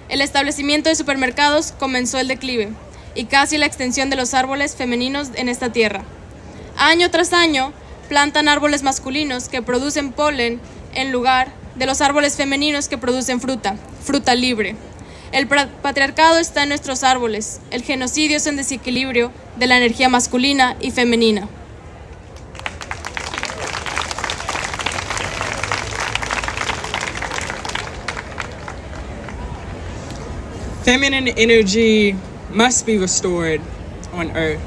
Speaker 3: El establecimiento de supermercados comenzó el declive y casi la extensión de los árboles femeninos en esta tierra. Año tras año, plantan árboles masculinos que producen polen en lugar de los árboles femeninos que producen fruta libre. El patriarcado está en nuestros árboles. El genocidio es un desequilibrio de la energía masculina y femenina.
Speaker 8: Feminine energy must be restored on Earth.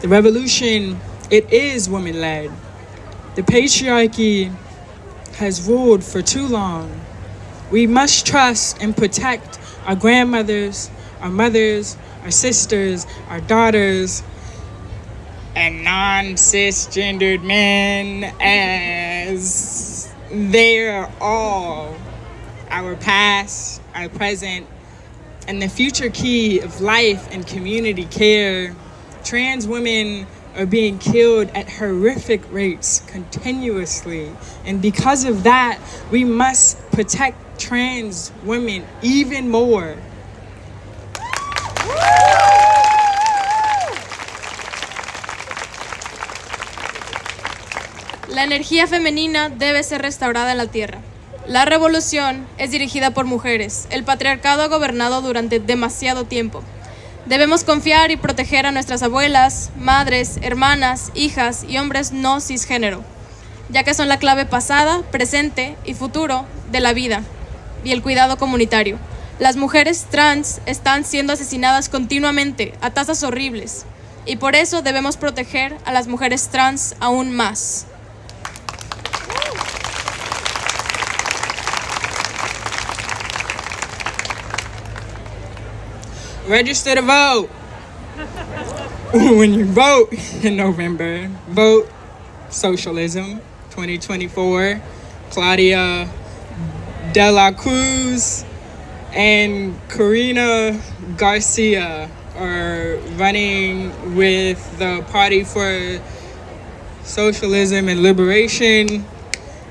Speaker 8: The revolution, it is women-led. The patriarchy has ruled for too long. We must trust and protect our grandmothers, our mothers, our sisters, our daughters, and non-cisgendered men, as they're all our past, our present, and the future key of life and community care. Trans women are being killed at horrific rates continuously. And because of that, we must protect trans women even more.
Speaker 3: La energía femenina debe ser restaurada en la tierra. La revolución es dirigida por mujeres. El patriarcado ha gobernado durante demasiado tiempo. Debemos confiar y proteger a nuestras abuelas, madres, hermanas, hijas y hombres no cisgénero, ya que son la clave pasada, presente y futuro de la vida y el cuidado comunitario. Las mujeres trans están siendo asesinadas continuamente a tasas horribles y por eso debemos proteger a las mujeres trans aún más.
Speaker 8: Register to vote. When you vote in November, vote Socialism 2024. Claudia De La Cruz and Karina Garcia are running with the Party for Socialism and Liberation.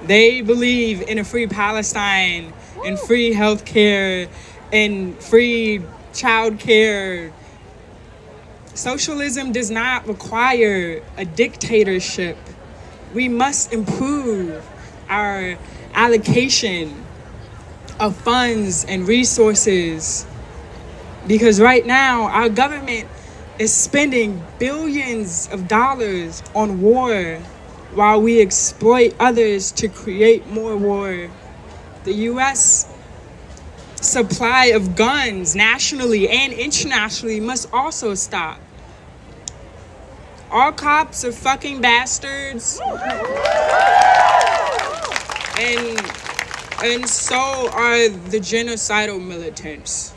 Speaker 8: They believe in a free Palestine and free healthcare and free child care. Socialism does not require a dictatorship. We must improve our allocation of funds and resources because right now our government is spending billions of dollars on war while we exploit others to create more war. The U.S. supply of guns nationally and internationally must also stop. All cops are fucking bastards. And so are the genocidal militants.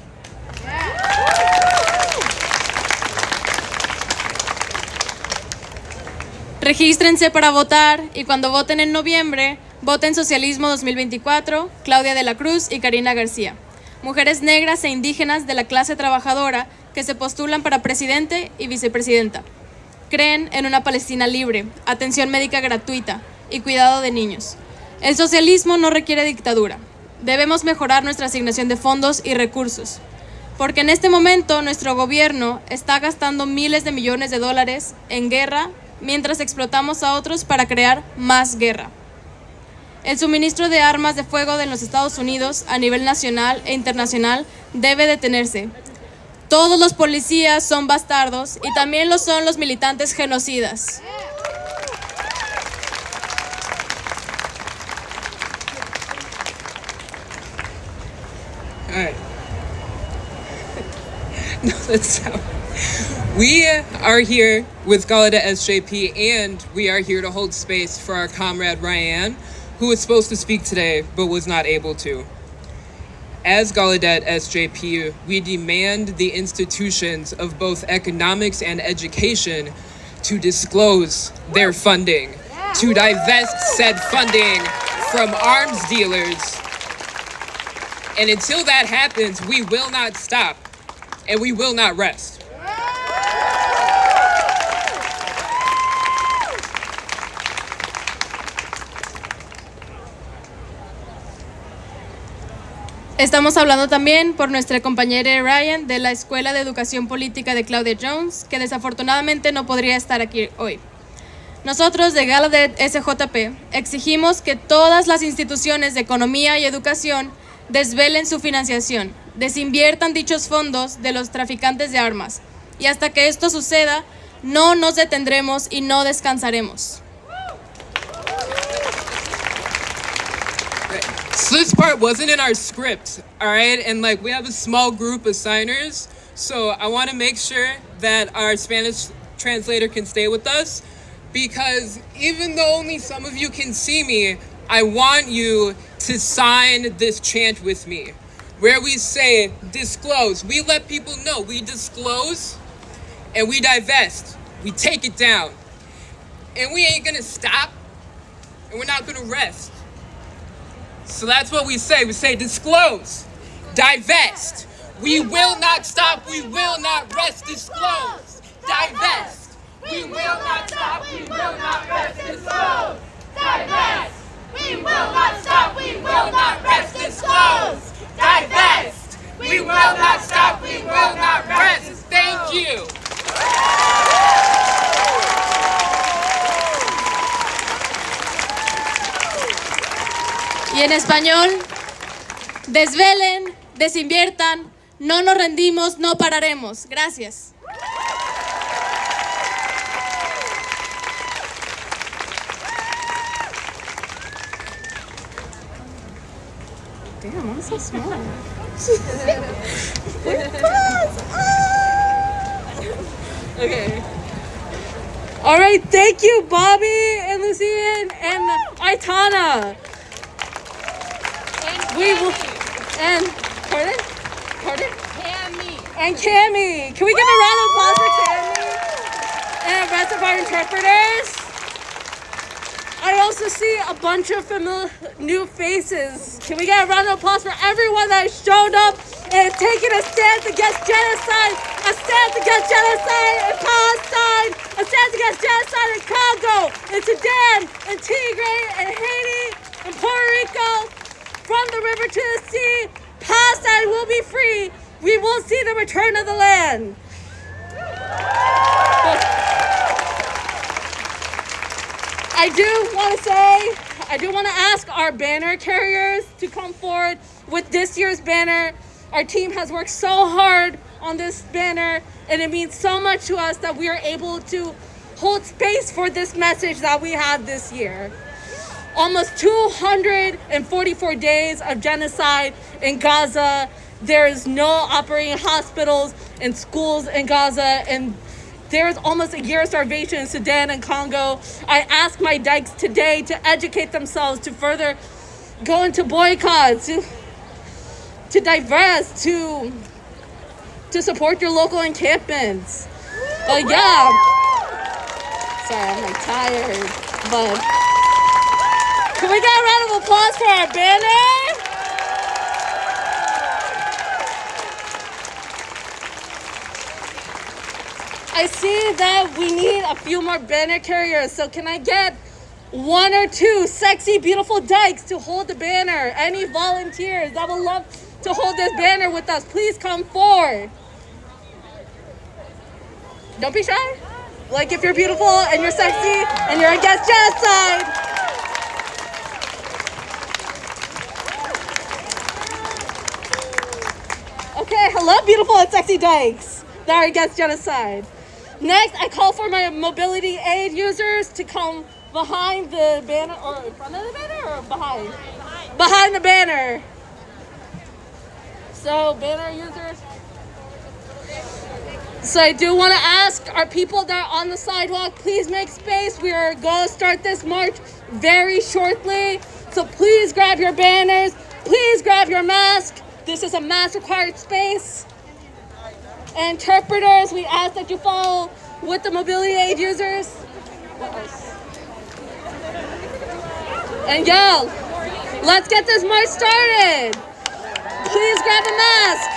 Speaker 3: Regístrense para votar y cuando voten en noviembre, voten Socialismo 2024, Claudia de la Cruz y Karina García. Mujeres negras e indígenas de la clase trabajadora que se postulan para presidente y vicepresidenta. Creen en una Palestina libre, atención médica gratuita y cuidado de niños. El socialismo no requiere dictadura. Debemos mejorar nuestra asignación de fondos y recursos, porque en este momento nuestro gobierno está gastando miles de millones de dólares en guerra mientras explotamos a otros para crear más guerra. El suministro de armas de fuego de los Estados Unidos a nivel nacional e internacional debe detenerse. Todos los policías son bastardos y también lo son los militantes genocidas.
Speaker 7: All right. No, that's how. We are here with Gallaudet SJP, and we are here to hold space for our comrade Ryan, who was supposed to speak today but was not able to. As Gallaudet SJP, we demand the institutions of both economics and education to disclose their funding, to divest said funding from arms dealers. And until that happens, we will not stop and we will not rest.
Speaker 3: Estamos hablando también por nuestra compañera Ryan de la Escuela de Educación Política de Claudia Jones, que desafortunadamente no podría estar aquí hoy. Nosotros de Gallaudet SJP exigimos que todas las instituciones de economía y educación desvelen su financiación, desinviertan dichos fondos de los traficantes de armas. Y hasta que esto suceda, no nos detendremos y no descansaremos.
Speaker 7: So this part wasn't in our script, all right? And like we have a small group of signers, so I want to make sure that our Spanish translator can stay with us, because even though only some of you can see me, I want you to sign this chant with me, where we say disclose. We let people know we disclose and we divest. We take it down. And we ain't gonna stop, and we're not gonna rest. So that's what we say. We say disclose, divest. We will not stop, we will not rest. Disclose, divest. We will not stop, we will not rest. Disclose, divest. We will not stop, we will not rest. Disclose, divest. We will not stop, we will not rest. Thank you.
Speaker 3: Y en español, desvelen, desinviertan, no nos rendimos, no pararemos. Gracias. Damn, I'm so small.
Speaker 1: Okay. All right, thank you, Bobby and Lucien and Aitana. We will, and pardon? Cammy. And Cammy. Can we give a round of applause for Cammy? And the rest of our interpreters. I also see a bunch of familiar new faces. Can we get a round of applause for everyone that has showed up and taken a stance against genocide, a stance against genocide in Palestine, a stance against genocide in Congo, in Sudan, in Tigray, in Haiti, in Puerto Rico. From the river to the sea, Palestine will be free. We will see the return of the land. I do want to ask our banner carriers to come forward with this year's banner. Our team has worked so hard on this banner, and it means so much to us that we are able to hold space for this message that we have this year. Almost 244 days of genocide in Gaza. There is no operating hospitals and schools in Gaza, and there is almost a year of starvation in Sudan and Congo. I ask my dykes today to educate themselves, to further go into boycotts, to divest, to support your local encampments. But yeah, sorry, I'm like tired, but can we get a round of applause for our banner? I see that we need a few more banner carriers, so can I get one or two sexy, beautiful dykes to hold the banner? Any volunteers that would love to hold this banner with us, please come forward. Don't be shy. Like if you're beautiful and you're sexy and you're against genocide. Okay, hello beautiful and sexy dykes that are against genocide. Next, I call for my mobility aid users to come behind the banner, or in front of the banner, or behind? Behind the banner. So, banner users. So I do want to ask our people that are on the sidewalk, please make space. We are going to start this march very shortly. So please grab your banners. Please grab your mask. This is a mask required space. Interpreters, we ask that you follow with the mobility aid users. And yo, let's get this march started. Please grab a mask.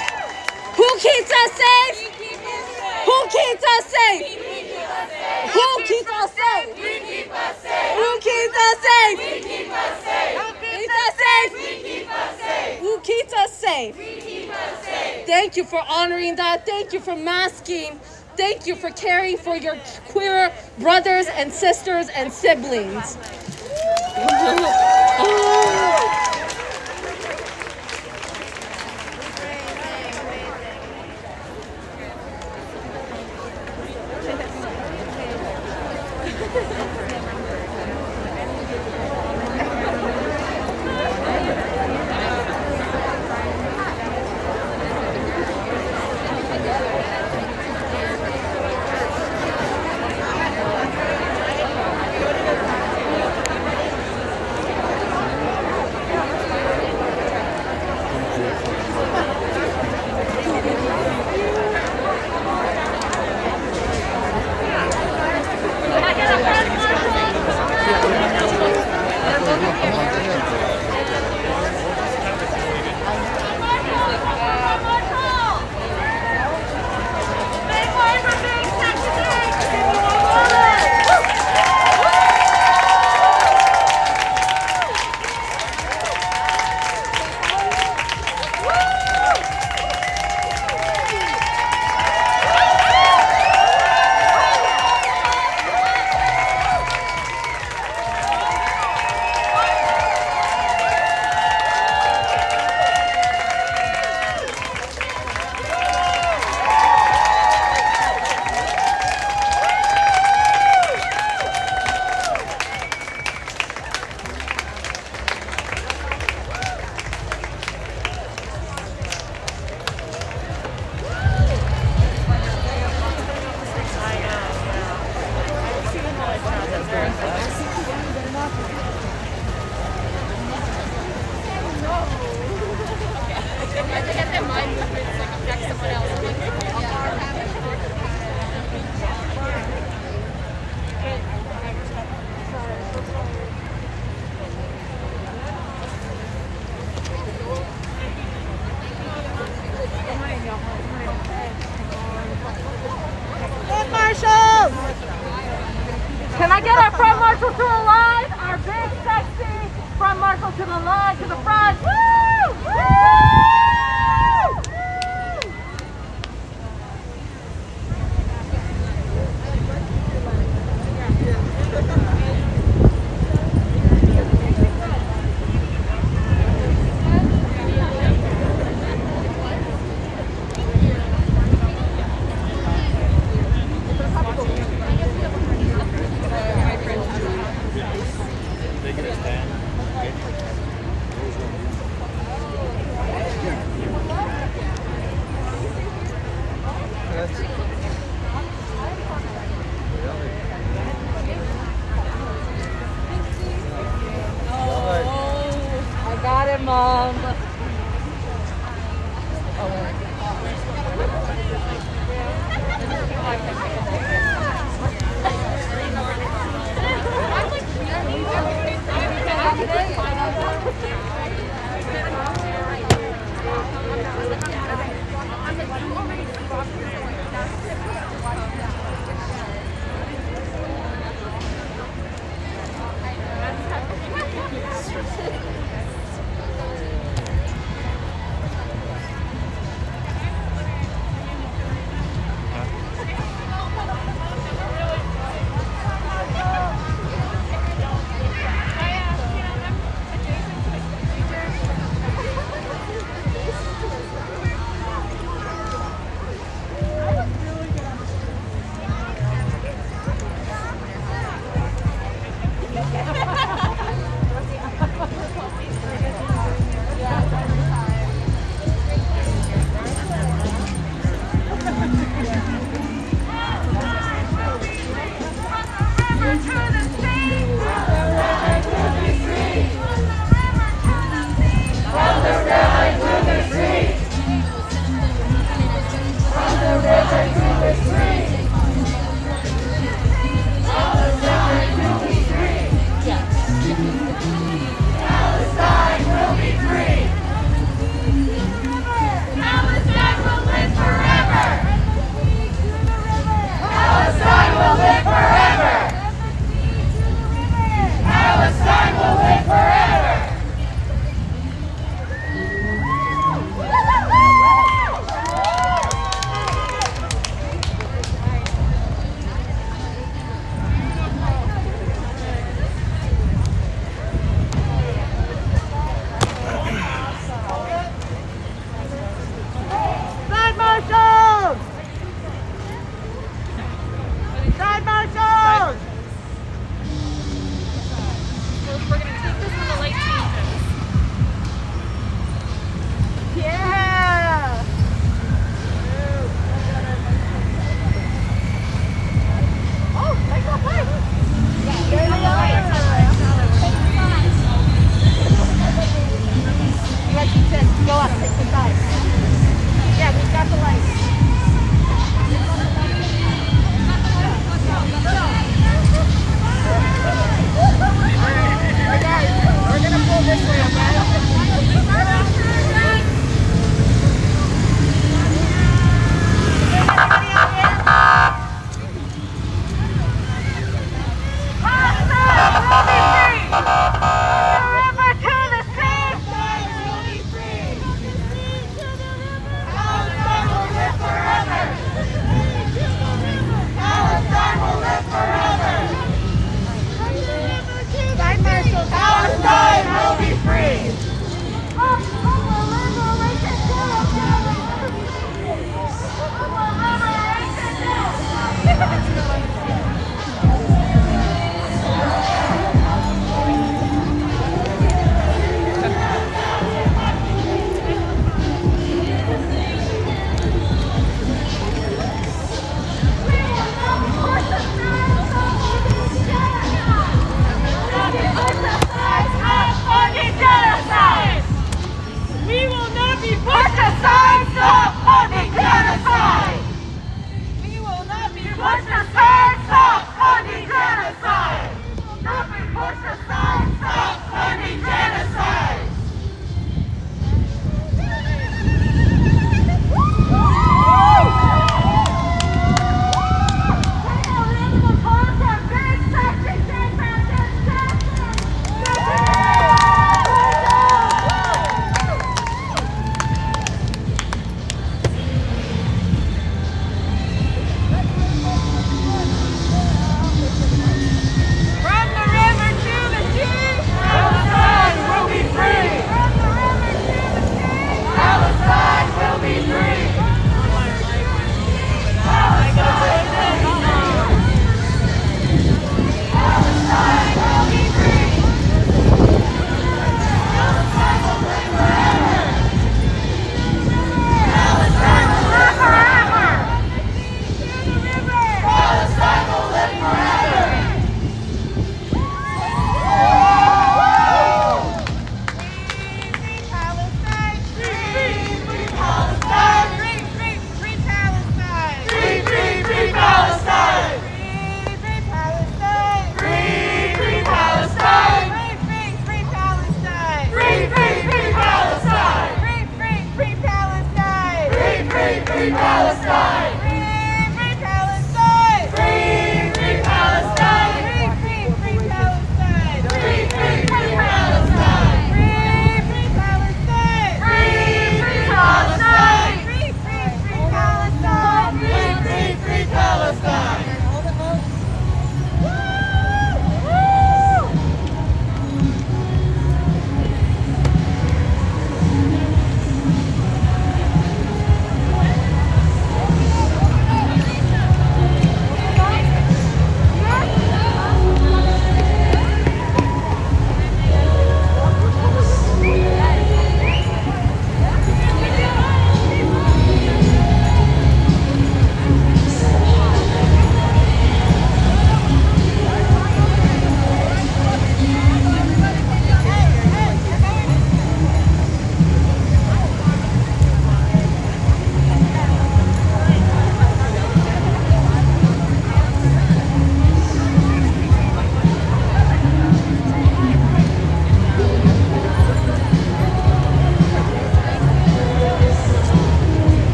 Speaker 1: Who keeps us safe? Who keeps us safe? Who keeps us safe? Who keeps us safe? Who keeps us safe? Who keeps us safe? Thank you for honoring that. Thank you for masking Thank you for caring for your queer brothers and sisters and siblings.
Speaker 9: Can I get our front marshal to the line? Our big, sexy front marshal to the line, to the front. Woo! Woo!
Speaker 1: I got it, Mom.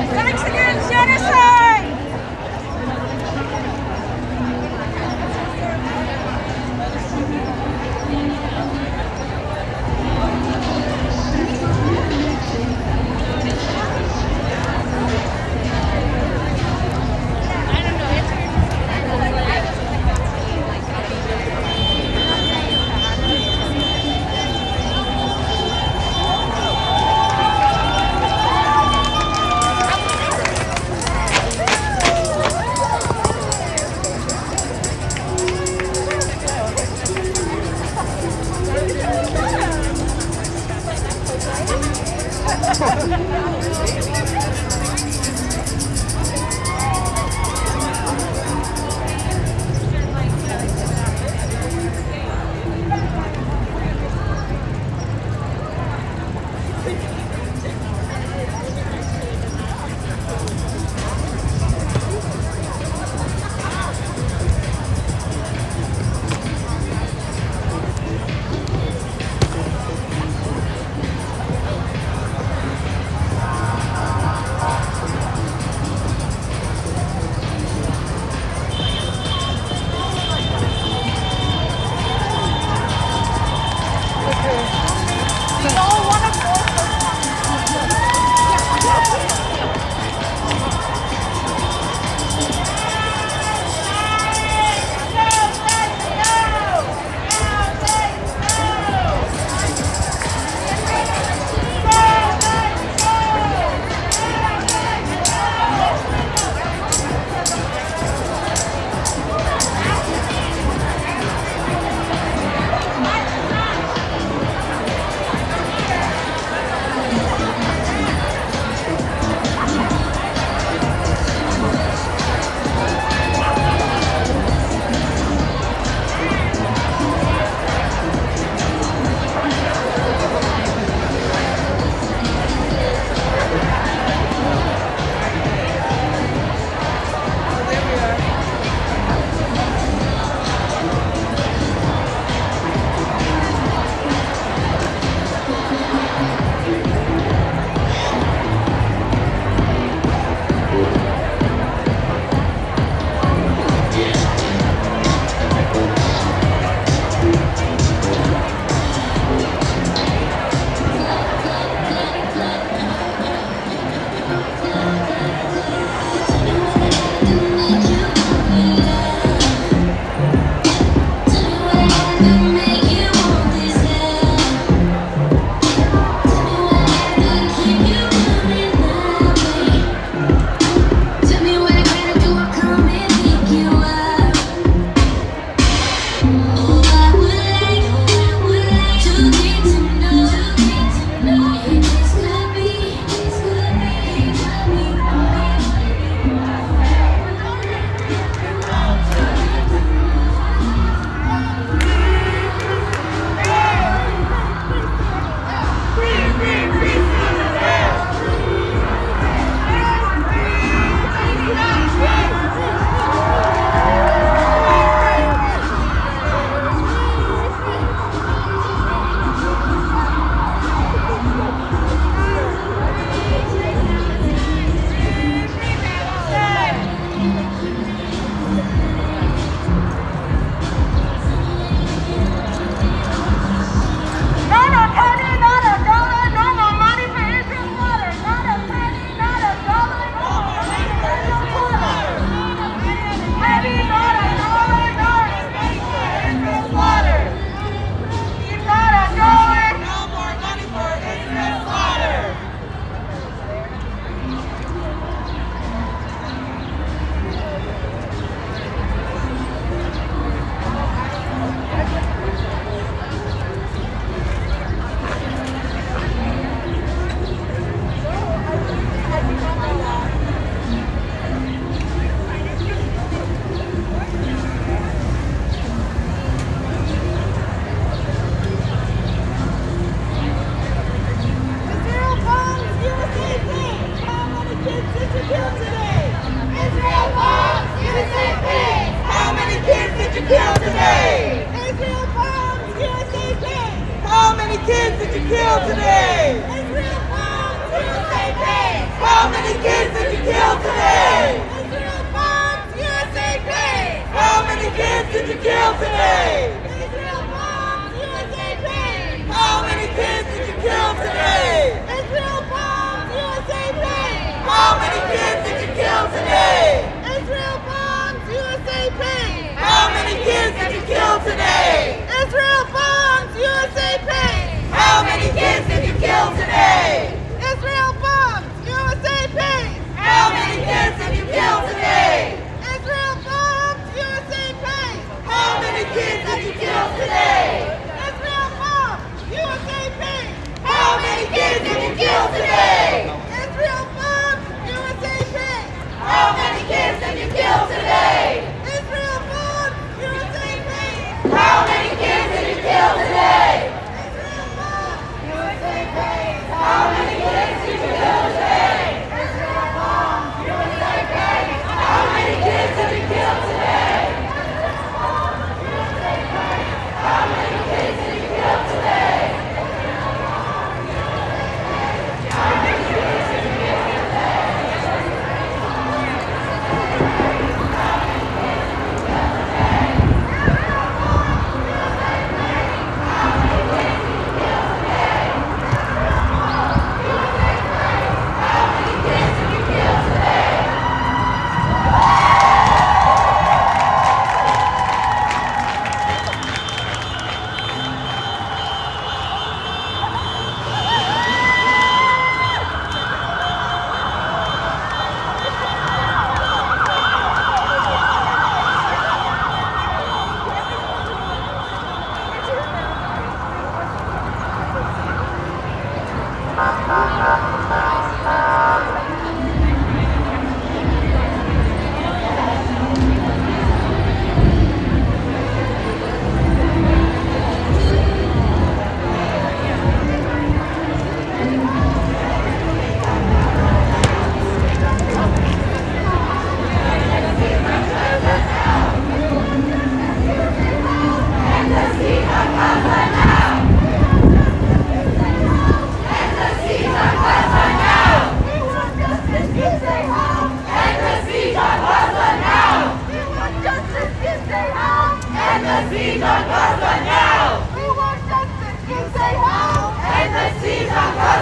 Speaker 9: Thanks against genocide!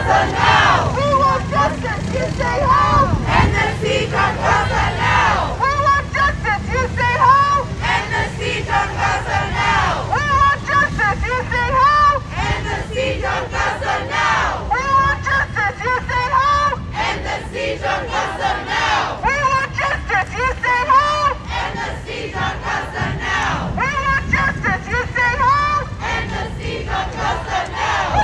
Speaker 9: Gaza now! We want justice, you say how? End the siege on Gaza now! We want justice, you say how? End the siege on Gaza now! We want justice, you say how? End the siege on Gaza now! We want justice, you say how? End the siege on Gaza now! We want justice, you say how? End the siege on Gaza now! We want justice, you say how? End the siege on Gaza now!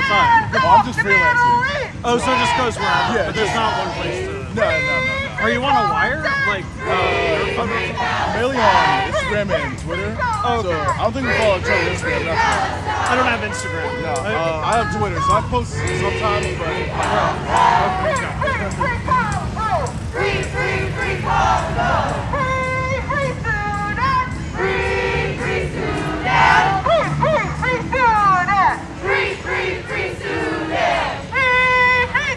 Speaker 10: time?
Speaker 9: Oh, I'm just freelancing.
Speaker 10: Oh, so it just goes wherever.
Speaker 9: Yeah,
Speaker 10: but there's not one place to.
Speaker 9: No.
Speaker 10: Are you on a wire? Like,
Speaker 9: I'm mainly on Instagram and Twitter.
Speaker 10: Oh, okay.
Speaker 9: So I don't think we follow each other on Instagram. That's why.
Speaker 10: I don't have Instagram.
Speaker 9: No, I have Twitter, so I post sometimes, but free Congo! Free Congo! Free Sudan! Free Sudan! Free Sudan! Free Sudan! Free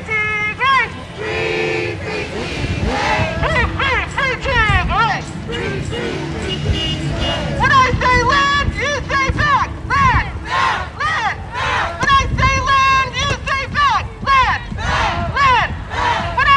Speaker 9: Tigray! Free Tigray! When I say land, you say back! Land! Land! When I say land, you say back! Land! Land! When I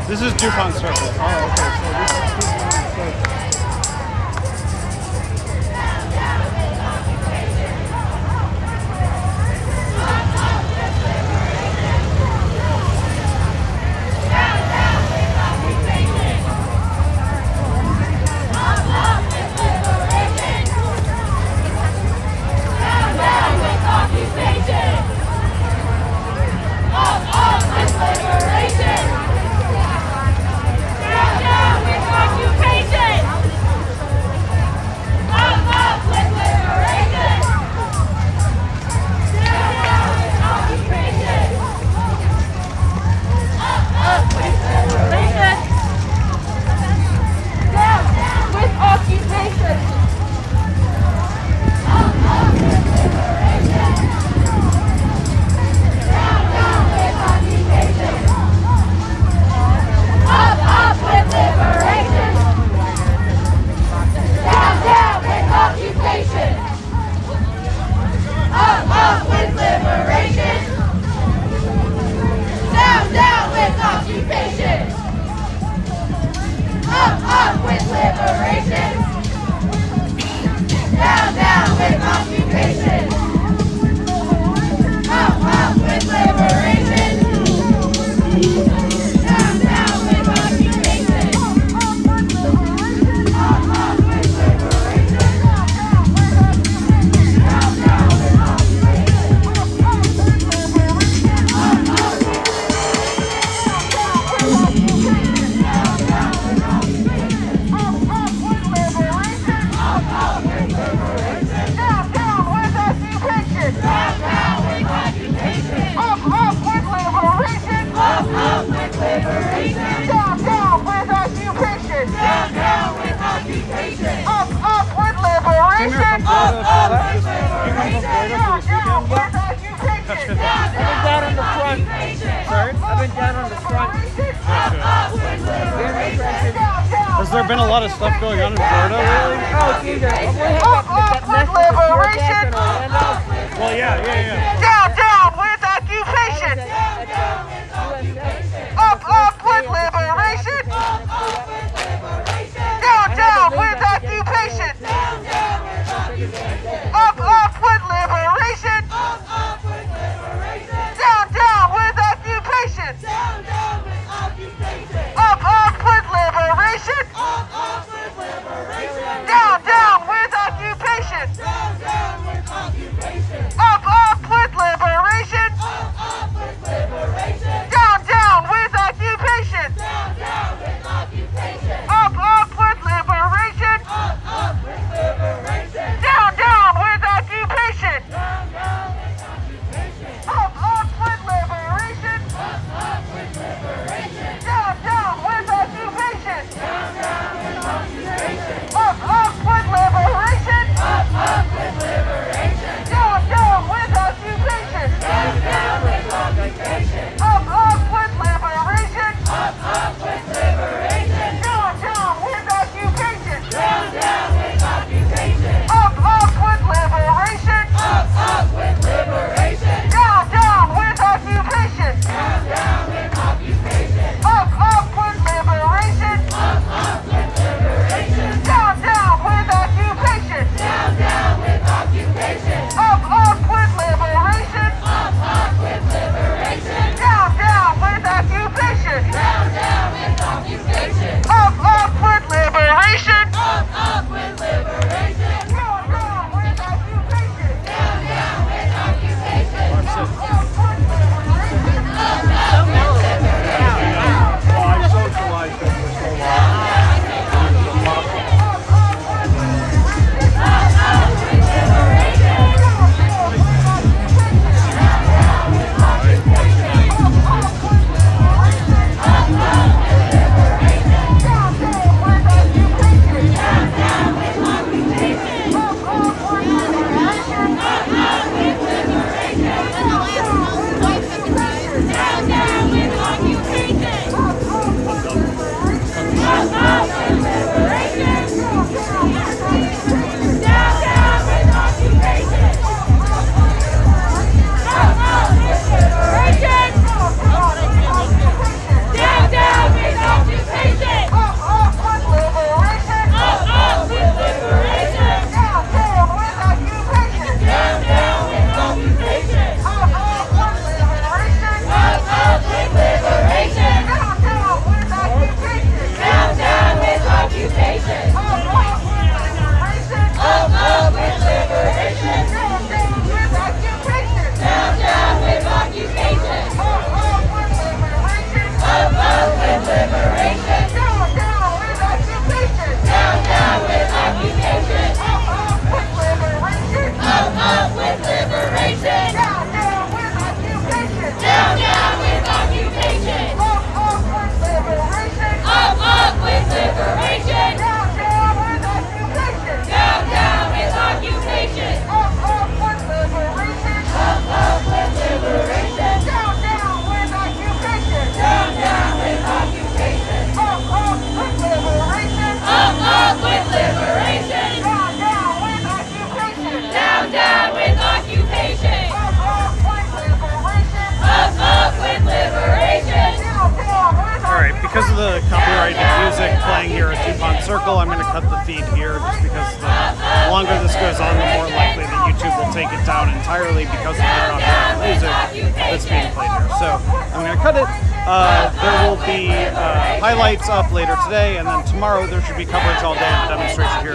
Speaker 10: This is DuPont Circle. Oh, okay. So this is DuPont Circle. Has there been a lot of stuff going on in Florida lately?
Speaker 9: Oh, Jesus. Liberation.
Speaker 10: Well, yeah.
Speaker 9: Down with occupation. Up with liberation. Down with occupation. Up with liberation. Down with occupation. Up with liberation. Down with occupation. Up with liberation.
Speaker 10: because of the copyrighted music playing here at DuPont Circle, I'm going to cut the feed here just because the longer this goes on, the more likely that YouTube will take it down entirely because of the copyrighted music that's being played here. So I'm going to cut it. There will be highlights up later today, and then tomorrow there should be coverage all day of the demonstration here